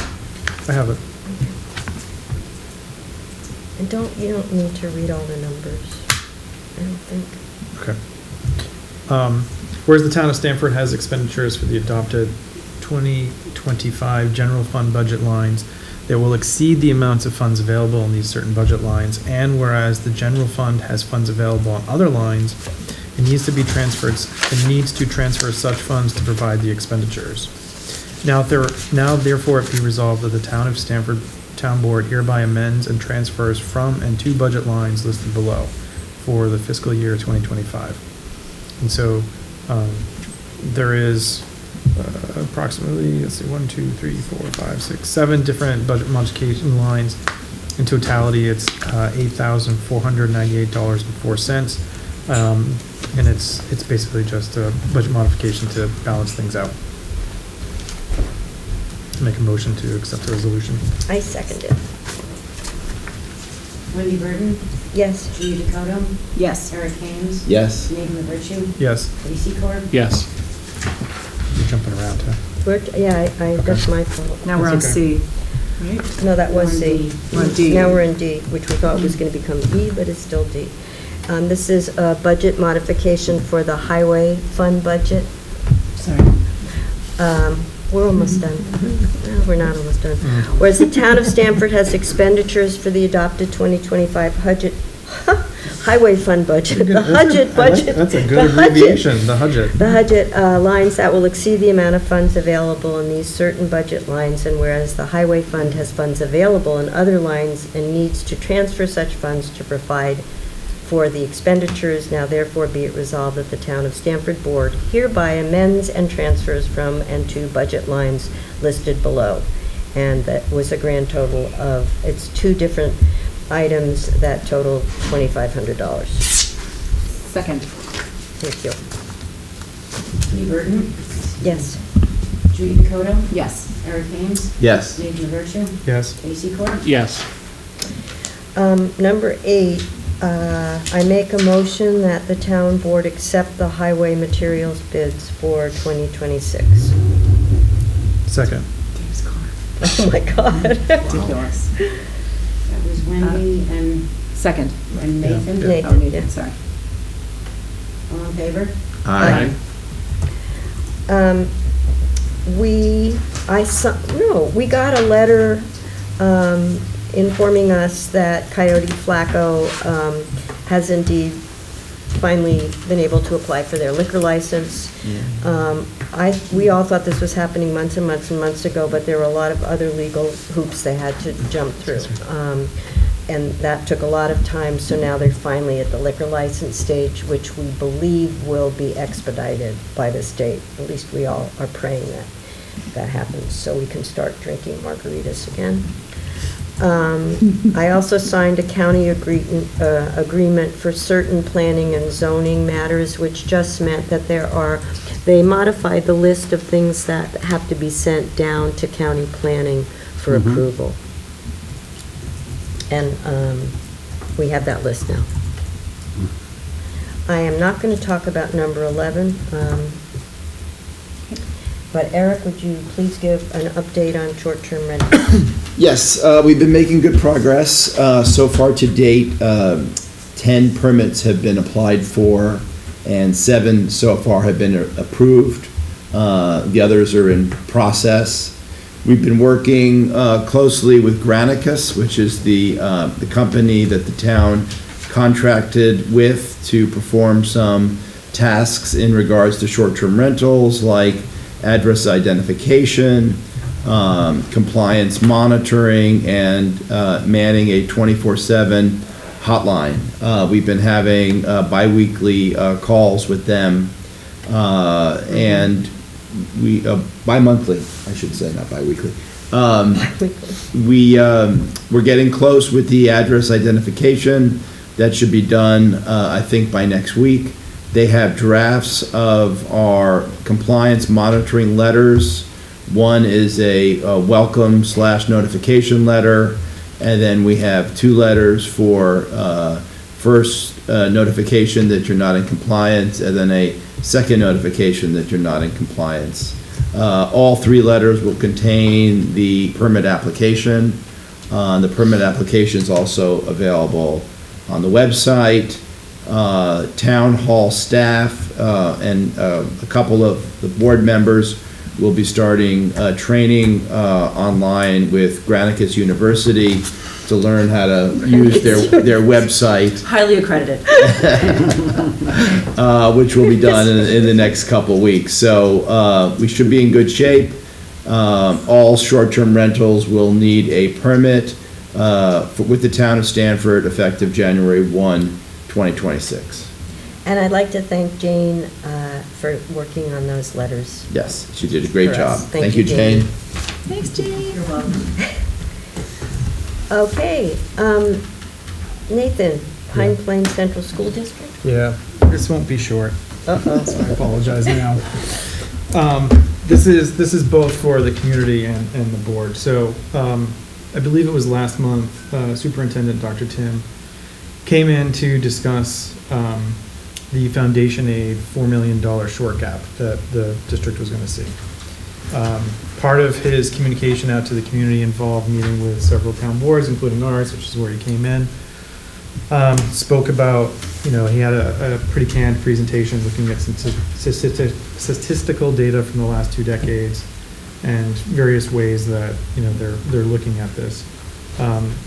Speaker 8: I have it.
Speaker 1: And you don't need to read all the numbers, I don't think.
Speaker 8: Okay. Whereas the town of Stanford has expenditures for the adopted 2025 general fund budget lines that will exceed the amounts of funds available in these certain budget lines, and whereas the general fund has funds available on other lines, it needs to transfer such funds to provide the expenditures. Now therefore it be resolved that the town of Stanford Town Board hereby amends and transfers from and to budget lines listed below for the fiscal year 2025. And so there is approximately, let's see, 1, 2, 3, 4, 5, 6, 7 different budget modification lines. In totality, it's $8,498.04. And it's basically just a budget modification to balance things out. Make a motion to accept the resolution.
Speaker 1: I second it.
Speaker 10: Wendy Burton,
Speaker 1: Yes.
Speaker 10: Judy Dakota,
Speaker 2: Yes.
Speaker 10: Eric Haynes,
Speaker 6: Yes.
Speaker 10: Nathan Virtue,
Speaker 8: Yes.
Speaker 10: Lacy Corp.
Speaker 5: Yes.
Speaker 8: You're jumping around, too.
Speaker 1: Yeah, that's my fault.
Speaker 2: Now we're on
Speaker 8: That's okay.
Speaker 2: C, right?
Speaker 1: No, that was
Speaker 10: We're on
Speaker 1: C.
Speaker 10: D.
Speaker 2: We're on D.
Speaker 1: Now we're in D, which we thought was going to become E, but it's still D. This is a budget modification for the highway fund budget.
Speaker 10: Sorry.
Speaker 1: We're almost done. No, we're not almost done. Whereas the town of Stanford has expenditures for the adopted 2025 highway fund budget, the budget.
Speaker 8: That's a good
Speaker 1: the budget.
Speaker 8: abbreviation, the budget.
Speaker 1: The budget lines that will exceed the amount of funds available in these certain budget lines, and whereas the highway fund has funds available in other lines and needs to transfer such funds to provide for the expenditures, now therefore be it resolved that the town of Stanford Board hereby amends and transfers from and to budget lines listed below. And that was a grand total of, it's two different items that total $2,500.
Speaker 2: Second.
Speaker 1: Thank you.
Speaker 10: Lee Burton,
Speaker 1: Yes.
Speaker 10: Judy Dakota,
Speaker 2: Yes.
Speaker 10: Eric Haynes,
Speaker 6: Yes.
Speaker 10: Nathan Virtue,
Speaker 8: Yes.
Speaker 10: Lacy Corp.
Speaker 5: Yes.
Speaker 1: Number 8, I make a motion that the town board accept the highway materials bids for 2026.
Speaker 8: Second.
Speaker 1: Oh, my God.
Speaker 2: Ridiculous.
Speaker 10: That was Wendy
Speaker 2: Second.
Speaker 10: and Nathan.
Speaker 1: Nathan.
Speaker 2: Oh, Nathan, sorry.
Speaker 10: All in favor?
Speaker 6: Aye.
Speaker 1: We got a letter informing us that Coyote Flacco has indeed finally been able to apply for their liquor license. We all thought this was happening months and months and months ago, but there were a lot of other legal hoops they had to jump through. And that took a lot of time, so now they're finally at the liquor license stage, which we believe will be expedited by the state. At least we all are praying that that happens, so we can start drinking margaritas again. I also signed a county agreement for certain planning and zoning matters, which just meant that they modified the list of things that have to be sent down to county planning for approval. And we have that list now. I am not going to talk about number 11. But Eric, would you please give an update on short-term rentals?
Speaker 6: Yes, we've been making good progress. So far to date, 10 permits have been applied for, and 7 so far have been approved. The others are in process. We've been working closely with Granicus, which is the company that the town contracted with to perform some tasks in regards to short-term rentals, like address identification, compliance monitoring, and manning a 24/7 hotline. We've been having bi-weekly calls with them, and bi-monthly, I should say, not bi-weekly. We're getting close with the address identification. That should be done, I think, by next week. They have drafts of our compliance monitoring letters. One is a welcome/notification letter, and then we have 2 letters for first notification that you're not in compliance, and then a second notification that you're not in compliance. All 3 letters will contain the permit application. The permit application is also available on the website. Town hall staff and a couple of the board members will be starting training online with Granicus University to learn how to use their website.
Speaker 2: Highly accredited.
Speaker 6: Which will be done in the next couple weeks. So we should be in good shape. All short-term rentals will need a permit with the town of Stanford effective January 1, 2026.
Speaker 1: And I'd like to thank Jane for working on those letters.
Speaker 6: Yes, she did a great
Speaker 1: For
Speaker 6: job.
Speaker 1: us.
Speaker 6: Thank you, Jane.
Speaker 2: Thanks, Jane.
Speaker 4: You're welcome.
Speaker 1: Okay, Nathan, Pine Plains Central School District?
Speaker 8: Yeah, this won't be short.
Speaker 1: Uh-oh.
Speaker 8: So I apologize now. This is both for the community and the board. So I believe it was last month, Superintendent Dr. Tim came in to discuss the foundation aid $4 million short gap that the district was going to see. Part of his communication out to the community involved meeting with several town boards, including ours, which is where he came in. Spoke about, he had a pretty canned presentation looking at some statistical data from the last 2 decades and various ways that, they're looking at this.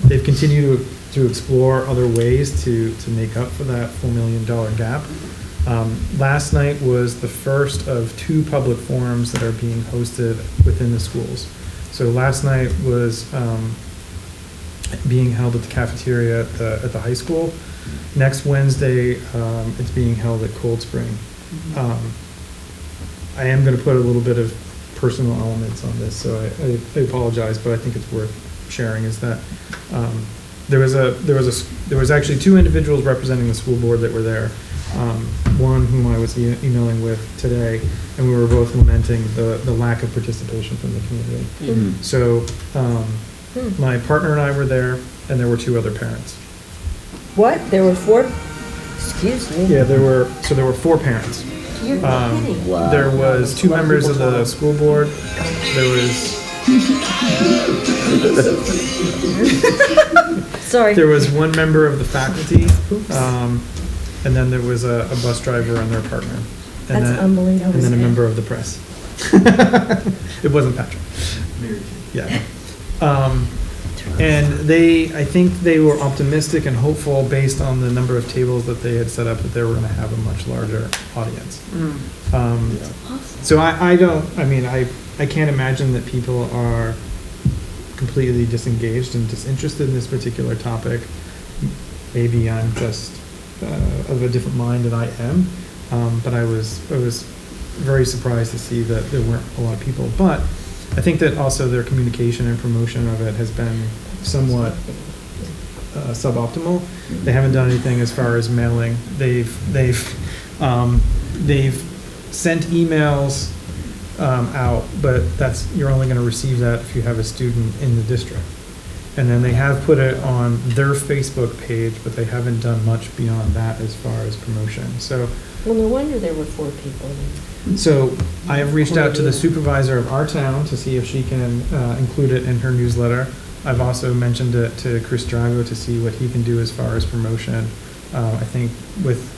Speaker 8: They've continued to explore other ways to make up for that $4 million gap. Last night was the first of 2 public forums that are being hosted within the schools. So last night was being held at the cafeteria at the high school. Next Wednesday, it's being held at Cold Spring. I am going to put a little bit of personal elements on this, so I apologize, but I think it's worth sharing. Is that there was actually 2 individuals representing the school board that were there. One whom I was emailing with today, and we were both lamenting the lack of participation from the community.
Speaker 1: Mm-hmm.
Speaker 8: So my partner and I were there, and there were 2 other parents.
Speaker 1: What? There were 4? Excuse me.
Speaker 8: Yeah, there were 4 parents.
Speaker 1: You're kidding.
Speaker 8: There was 2 members of the school board. There was
Speaker 1: Sorry.
Speaker 8: There was 1 member of the faculty, and then there was a bus driver and their partner. And
Speaker 1: That's unbelievable.
Speaker 8: And then a member of the press. It wasn't Patrick. Yeah. And I think they were optimistic and hopeful based on the number of tables that they had set up that they were going to have a much larger audience. So I can't imagine that people are completely disengaged and disinterested in this particular topic. Maybe I'm just of a different mind than I am, but I was very surprised to see that there weren't a lot of people. But I think that also their communication and promotion of it has been somewhat suboptimal. They haven't done anything as far as mailing. They've sent emails out, but you're only going to receive that if you have a student in the district. And then they have put it on their Facebook page, but they haven't done much beyond that as far as promotion. So,
Speaker 1: Well, no wonder there were 4 people.
Speaker 8: so I have reached out to the supervisor of our town to see if she can include it in her newsletter. I've also mentioned it to Chris Drago to see what he can do as far as promotion. I think with,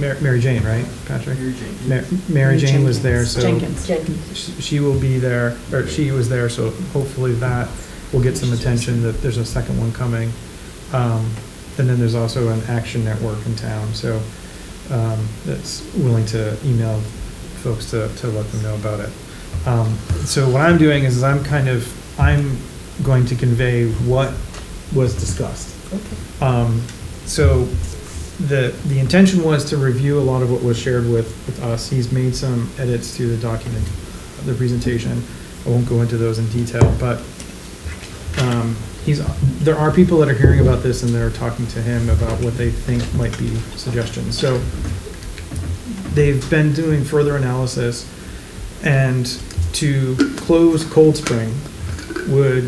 Speaker 8: Mary Jane, right, Patrick?
Speaker 2: Mary Jane.
Speaker 8: Mary Jane was there, so
Speaker 2: Jenkins.
Speaker 8: she will be there, or she was there, so hopefully that will get some attention, that there's a second one coming. And then there's also an action network in town, so that's willing to email folks to let them know about it. So what I'm doing is I'm going to convey what was discussed.
Speaker 1: Okay.
Speaker 8: So the intention was to review a lot of what was shared with us. He's made some edits to the document, the presentation. I won't go into those in detail, but there are people that are hearing about this and they're talking to him about what they think might be suggestions. So they've been doing further analysis, and to close Cold Spring would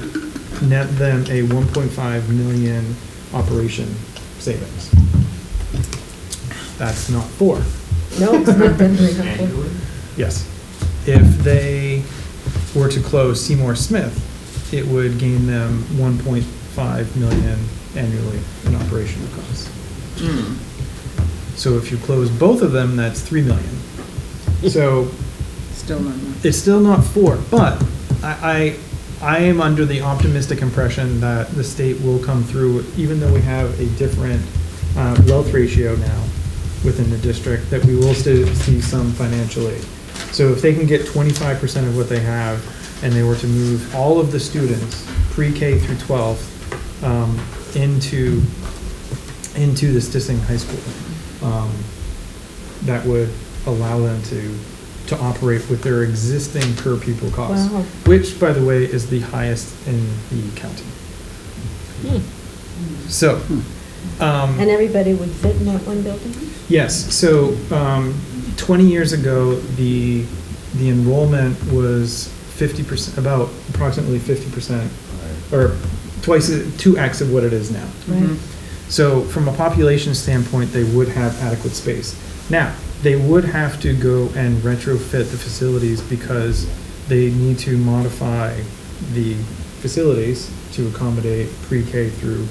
Speaker 8: net them a 1.5 million operation savings. That's not 4.
Speaker 1: No, it's not been very helpful.
Speaker 8: Yes. If they were to close Seymour Smith, it would gain them 1.5 million annually in operational costs. So if you close both of them, that's 3 million. So
Speaker 2: Still not enough.
Speaker 8: it's still not 4, but I am under the optimistic impression that the state will come through, even though we have a different wealth ratio now within the district, that we will still see some financial aid. So if they can get 25% of what they have, and they were to move all of the students, pre-K through 12, into the Stissing High School, that would allow them to operate with their existing per pupil costs,
Speaker 1: Wow.
Speaker 8: which, by the way, is the highest in the county. So,
Speaker 1: And everybody would fit in that one building?
Speaker 8: yes, so 20 years ago, the enrollment was 50%, about approximately 50%, or 2x of what it is now.
Speaker 1: Right.
Speaker 8: So from a population standpoint, they would have adequate space. Now, they would have to go and retrofit the facilities because they need to modify the facilities to accommodate pre-K through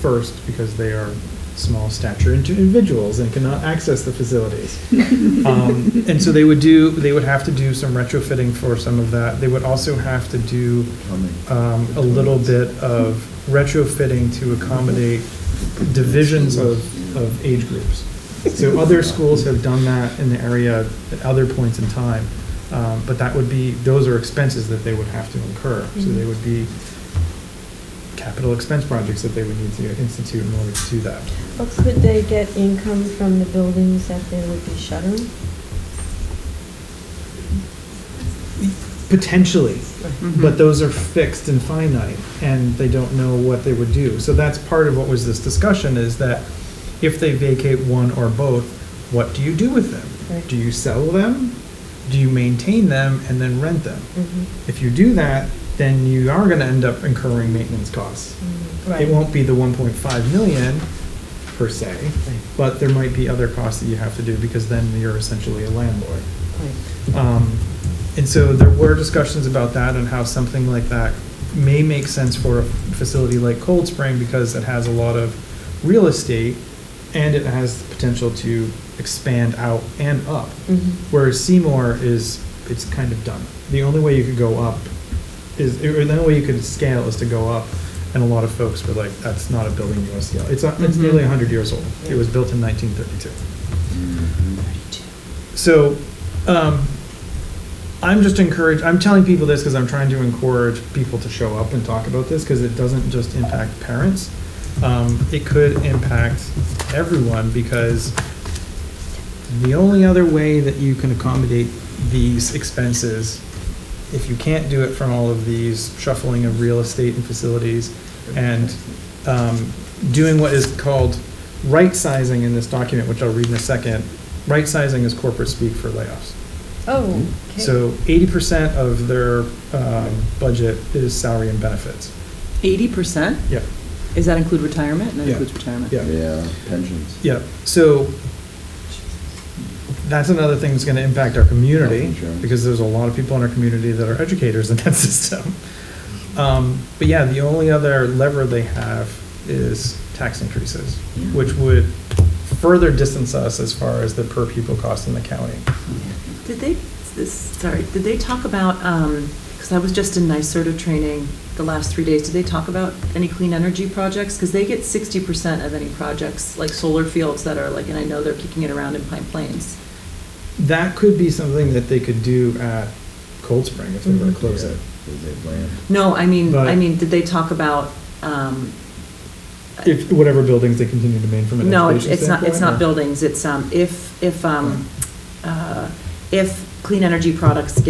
Speaker 8: first, because they are small stature individuals and cannot access the facilities. And so they would have to do some retrofitting for some of that. They would also have to do a little bit of retrofitting to accommodate divisions of age groups. So other schools have done that in the area at other points in time, but those are expenses that they would have to incur. So they would be capital expense projects that they would need to institute in order to do that.
Speaker 1: But could they get income from the buildings that they would be shuttering?
Speaker 8: Potentially, but those are fixed and finite, and they don't know what they would do. So that's part of what was this discussion, is that if they vacate one or both, what do you do with them?
Speaker 1: Right.
Speaker 8: Do you sell them? Do you maintain them and then rent them? If you do that, then you are going to end up incurring maintenance costs. It won't be the 1.5 million per se, but there might be other costs that you have to do, because then you're essentially a landlord. And so there were discussions about that and how something like that may make sense for a facility like Cold Spring, because it has a lot of real estate and it has the potential to expand out and up. Whereas Seymour it's kind of done. The only way you could go up the only way you could scale is to go up, and a lot of folks were like, that's not a building you want to scale. It's nearly 100 years old. It was built in 1932. So, I'm telling people this because I'm trying to encourage people to show up and talk about this, because it doesn't just impact parents. It could impact everyone, because the only other way that you can accommodate these expenses, if you can't do it from all of these shuffling of real estate and facilities, and doing what is called right sizing in this document, which I'll read in a second. Right sizing is corporate speak for layoffs.
Speaker 1: Oh, okay.
Speaker 8: So 80% of their budget is salary and benefits.
Speaker 2: 80%?
Speaker 8: Yeah.
Speaker 2: Does that include retirement? That
Speaker 8: Yeah.
Speaker 2: includes retirement.
Speaker 6: Yeah, pensions.
Speaker 8: Yeah, so that's another thing that's going to impact our community,
Speaker 6: Health insurance.
Speaker 8: because there's a lot of people in our community that are educators in that system. But yeah, the only other lever they have is tax increases, which would further distance us as far as the per pupil cost in the county.
Speaker 2: Did they talk about, because I was just in NYSERDA training the last 3 days, did they talk about any clean energy projects? Because they get 60% of any projects, like solar fields that are like, and I know they're kicking it around in Pine Plains.
Speaker 8: That could be something that they could do at Cold Spring if they were to close it.
Speaker 2: No, I mean,
Speaker 8: But-
Speaker 2: did they talk about,
Speaker 8: If, whatever buildings they continue to maintain from an
Speaker 2: no,
Speaker 8: education
Speaker 2: it's not
Speaker 8: standpoint, or-
Speaker 2: buildings, it's, if clean energy projects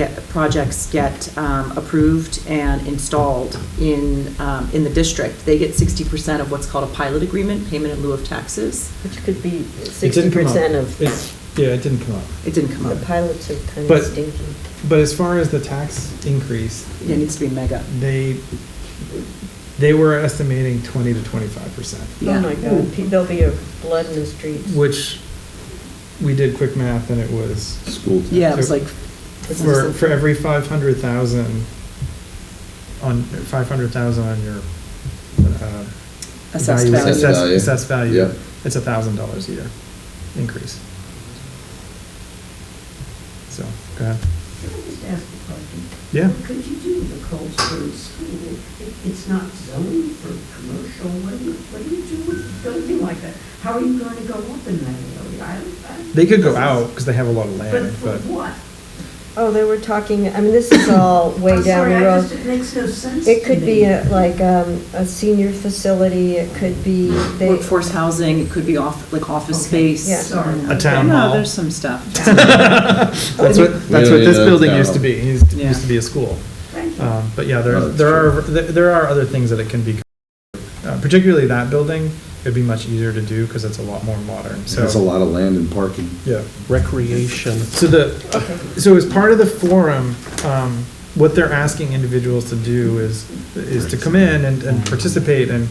Speaker 2: get approved and installed in the district, they get 60% of what's called a pilot agreement, payment in lieu of taxes.
Speaker 1: Which could be
Speaker 8: It didn't come up.
Speaker 1: 60% of,
Speaker 8: Yeah, it didn't come up.
Speaker 2: It didn't come
Speaker 1: the
Speaker 2: up.
Speaker 1: pilots are kind
Speaker 8: But-
Speaker 1: of stinky.
Speaker 8: But as far as the tax increase,
Speaker 2: It needs to be mega.
Speaker 8: they were estimating 20 to 25%,
Speaker 1: Oh my God, there'll be blood in the streets.
Speaker 8: which we did quick math and it was
Speaker 6: School tax.
Speaker 2: Yeah, it was like,
Speaker 8: for every 500,000 on your
Speaker 2: assessed value.
Speaker 8: assessed value,
Speaker 6: Yeah.
Speaker 8: it's $1,000 a year increase. So, go ahead.
Speaker 9: Can I just ask a question?
Speaker 8: Yeah.
Speaker 9: What could you do with the Cold Spring School? It's not zoned for commercial. What do you do with a building like that? How are you going to go up in that area?
Speaker 8: They could go out because they have a lot of
Speaker 9: But
Speaker 8: land,
Speaker 9: for
Speaker 8: but
Speaker 9: what?
Speaker 1: Oh, they were talking, I mean, this is all way
Speaker 9: I'm
Speaker 1: down
Speaker 9: sorry,
Speaker 1: the road.
Speaker 9: it makes no sense
Speaker 1: It
Speaker 9: to
Speaker 1: could
Speaker 9: me.
Speaker 1: be a senior facility, it could be,
Speaker 2: Workforce housing, it could be office
Speaker 9: Okay,
Speaker 2: space.
Speaker 1: yeah.
Speaker 9: Sorry.
Speaker 8: a town
Speaker 2: No,
Speaker 8: hall.
Speaker 2: there's some stuff.
Speaker 8: That's what this building used to be. It used to be a school.
Speaker 9: Thank you.
Speaker 8: But yeah,
Speaker 6: Oh, that's
Speaker 8: there are other things that it can be, particularly that building. It'd be much easier to do because it's a lot more modern. So
Speaker 6: That's a lot of land and parking.
Speaker 8: yeah.
Speaker 5: Recreation.
Speaker 8: So as part of the forum, what they're asking individuals to do is to come in and participate and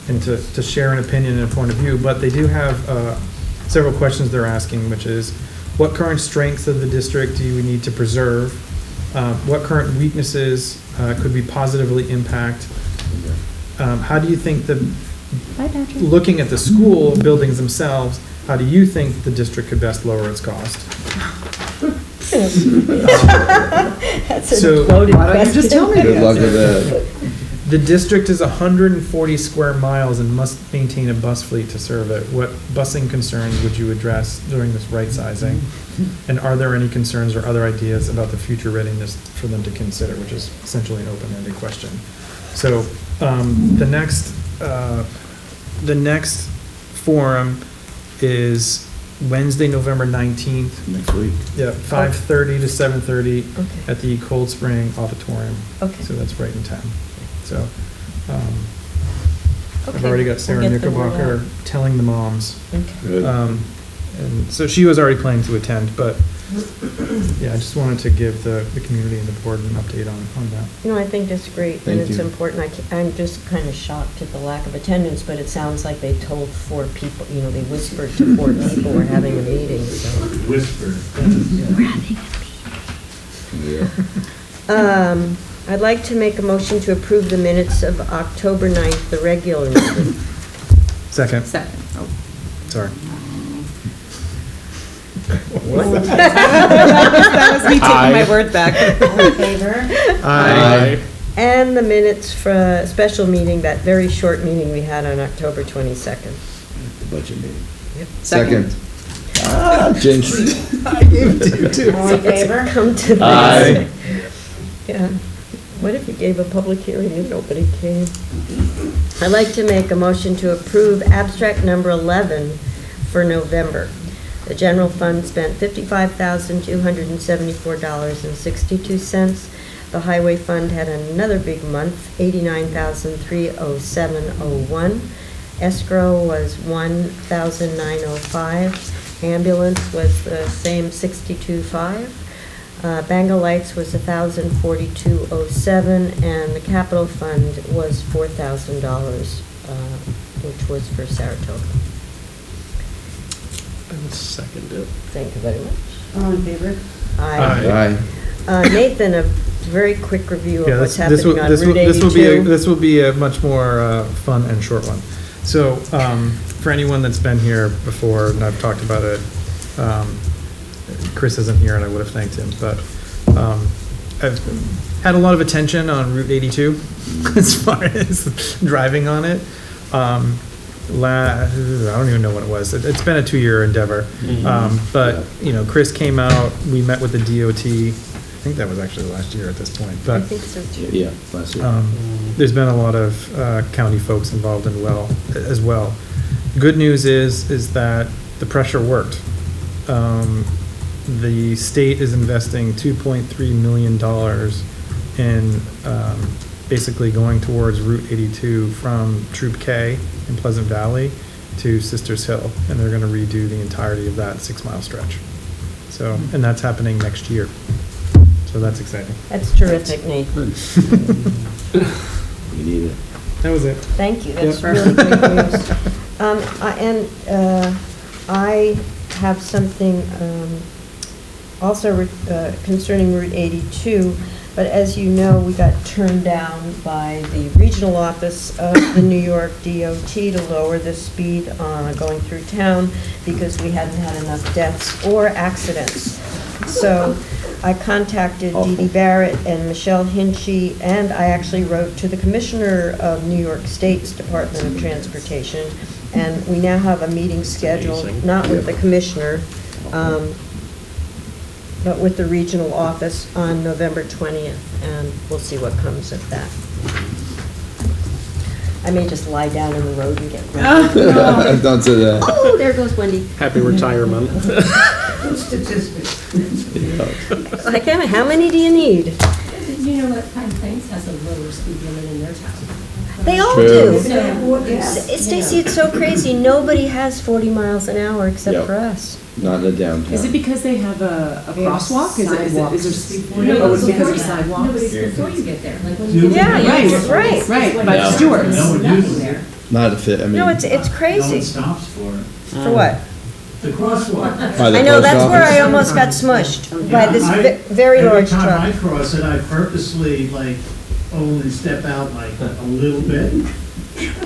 Speaker 8: and to share an opinion and a point of view, but they do have several questions they're asking, which is, what current strengths of the district do we need to preserve? What current weaknesses could we positively impact? How do you think looking at the school buildings themselves, how do you think the district could best lower its cost?
Speaker 1: That's a
Speaker 8: So-
Speaker 1: loaded
Speaker 2: Why don't you just tell me?
Speaker 1: question.
Speaker 6: Good luck with that.
Speaker 8: The district is 140 square miles and must maintain a bus fleet to serve it. What busing concerns would you address during this right sizing? And are there any concerns or other ideas about the future readiness for them to consider, which is essentially an open-ended question. So the next forum is Wednesday, November 19th.
Speaker 6: Next week.
Speaker 8: Yeah, 5:30 to 7:30
Speaker 1: Okay.
Speaker 8: at the Cold Spring Auditorium.
Speaker 1: Okay.
Speaker 8: So that's right in town. So, I've
Speaker 1: Okay,
Speaker 8: already got
Speaker 1: we'll
Speaker 8: Sarah
Speaker 1: get the word
Speaker 8: Knickerbocker
Speaker 1: out.
Speaker 8: telling the moms.
Speaker 1: Okay.
Speaker 6: Good.
Speaker 8: And so she was already planning to attend, but, yeah, I just wanted to give the community and the board an update on that.
Speaker 1: No, I think that's great, and
Speaker 6: Thank
Speaker 1: it's
Speaker 6: you.
Speaker 1: important. I'm just kind of shocked at the lack of attendance, but it sounds like they told 4 people, they whispered to 4 people we're having a meeting, so.
Speaker 12: Whisper.
Speaker 1: I'd like to make a motion to approve the minutes of October 9th, the regular meeting.
Speaker 8: Second,
Speaker 2: Second. Oh.
Speaker 8: sorry.
Speaker 2: That was me taking my word back.
Speaker 10: All in favor?
Speaker 6: Aye.
Speaker 1: And the minutes for a special meeting, that very short meeting we had on October 22nd.
Speaker 6: The budget meeting.
Speaker 2: Second.
Speaker 6: Ah, jinx.
Speaker 8: I gave it to you too.
Speaker 10: All in favor?
Speaker 1: Come to the.
Speaker 6: Aye.
Speaker 1: Yeah. What if you gave a public hearing and nobody came? I'd like to make a motion to approve abstract number 11 for November. The general fund spent $55,274.62. The highway fund had another big month, $89,307.01. Escrow was $1,905. Ambulance was the same, $62,500. Bengal Lights was $1,042.07, and the capital fund was $4,000, which was for Saratoga.
Speaker 5: I would second it.
Speaker 1: Thank you very much.
Speaker 10: All in favor?
Speaker 8: Aye.
Speaker 6: Aye.
Speaker 1: Nathan, a very quick review
Speaker 8: Yeah,
Speaker 1: of what's
Speaker 8: this
Speaker 1: happening
Speaker 8: will,
Speaker 1: on
Speaker 8: this will,
Speaker 1: Route
Speaker 8: this will be,
Speaker 1: 82.
Speaker 8: this will be a much more fun and short one. So, for anyone that's been here before, and I've talked about it, Chris isn't here and I would have thanked him, but I've had a lot of attention on Route 82 as far as driving on it. I don't even know what it was. It's been a 2-year endeavor. But, Chris came out, we met with the DOT. I think that was actually last year at this point,
Speaker 1: I
Speaker 8: but
Speaker 1: think so too.
Speaker 6: Yeah, last year.
Speaker 8: there's been a lot of county folks involved as well. Good news is that the pressure worked. The state is investing $2.3 million in basically going towards Route 82 from Troop K in Pleasant Valley to Sisters Hill, and they're going to redo the entirety of that 6-mile stretch. So, and that's happening next year. So that's exciting.
Speaker 1: That's terrific, Nathan.
Speaker 6: We need it.
Speaker 8: That was it.
Speaker 1: Thank you, that's
Speaker 8: Yep.
Speaker 1: really great news. I have something also concerning Route 82, but as you know, we got turned down by the regional office of the New York DOT to lower the speed going through town because we hadn't had enough deaths or accidents. So I contacted Dee Dee Barrett and Michelle Hinchy, and I actually wrote to the Commissioner of New York State's Department of Transportation, and we now have a meeting scheduled,
Speaker 5: amazing.
Speaker 1: not with the Commissioner, but with the regional office on November 20th, and we'll see what comes of that. I may just lie down in the road and get ready.
Speaker 6: Don't say that.
Speaker 1: Oh, there goes Wendy.
Speaker 5: Happy retirement.
Speaker 9: Statistics.
Speaker 1: Like, how many do you need?
Speaker 4: You know what, Pine Plains has a lower speed limit in their town.
Speaker 1: They all
Speaker 6: True.
Speaker 1: do.
Speaker 4: So,
Speaker 1: Stacy, it's so crazy. Nobody has 40 miles an hour except
Speaker 6: Yep.
Speaker 1: for us.
Speaker 6: Not in the downtown.
Speaker 2: Is it because they have a
Speaker 10: They have
Speaker 2: crosswalk? Is there
Speaker 4: No,
Speaker 2: oh, it's
Speaker 4: it's
Speaker 2: because
Speaker 4: before
Speaker 2: of
Speaker 4: you-
Speaker 2: sidewalks?
Speaker 4: No, but it's before you get there, like when you get
Speaker 1: Yeah,
Speaker 4: there.
Speaker 1: right, right.
Speaker 2: Right,
Speaker 4: When
Speaker 2: by
Speaker 4: you-
Speaker 2: Stewart's.
Speaker 4: there's nothing there.
Speaker 6: Not a fit, I mean.
Speaker 1: No, it's
Speaker 12: No one
Speaker 1: crazy.
Speaker 12: stops for it.
Speaker 1: For what?
Speaker 12: The crosswalk.
Speaker 6: By the
Speaker 1: I know,
Speaker 6: post
Speaker 1: that's where I
Speaker 6: office.
Speaker 1: almost got smushed by this
Speaker 12: I-
Speaker 1: very large
Speaker 12: Every time I
Speaker 1: truck.
Speaker 12: cross it, I purposely like only step out like a little bit.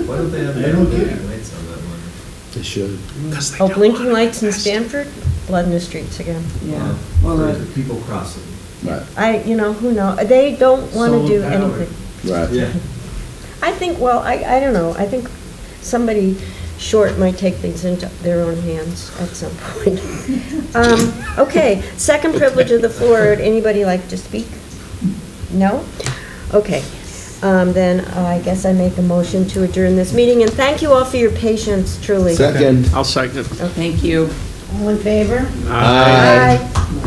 Speaker 13: Why don't they have
Speaker 12: They don't
Speaker 13: blinking
Speaker 12: care.
Speaker 13: lights on that one?
Speaker 6: They should.
Speaker 1: Oh, blinking lights in Stanford? Blood in the streets again.
Speaker 13: Yeah.
Speaker 12: Well,
Speaker 13: For the people crossing.
Speaker 6: Right,
Speaker 1: Who knows? They don't want to do
Speaker 12: Solar powered.
Speaker 1: anything.
Speaker 6: right.
Speaker 13: Yeah.
Speaker 1: I think, well, I don't know. I think somebody short might take things into their own hands at some point. Okay, second privilege of the floor. Would anybody like to speak? No? Okay. Then I guess I make a motion to adjourn this meeting, and thank you all for your patience, truly.
Speaker 6: Second.
Speaker 5: I'll second.
Speaker 2: Thank you.
Speaker 10: All in favor?
Speaker 6: Aye.
Speaker 1: Bye.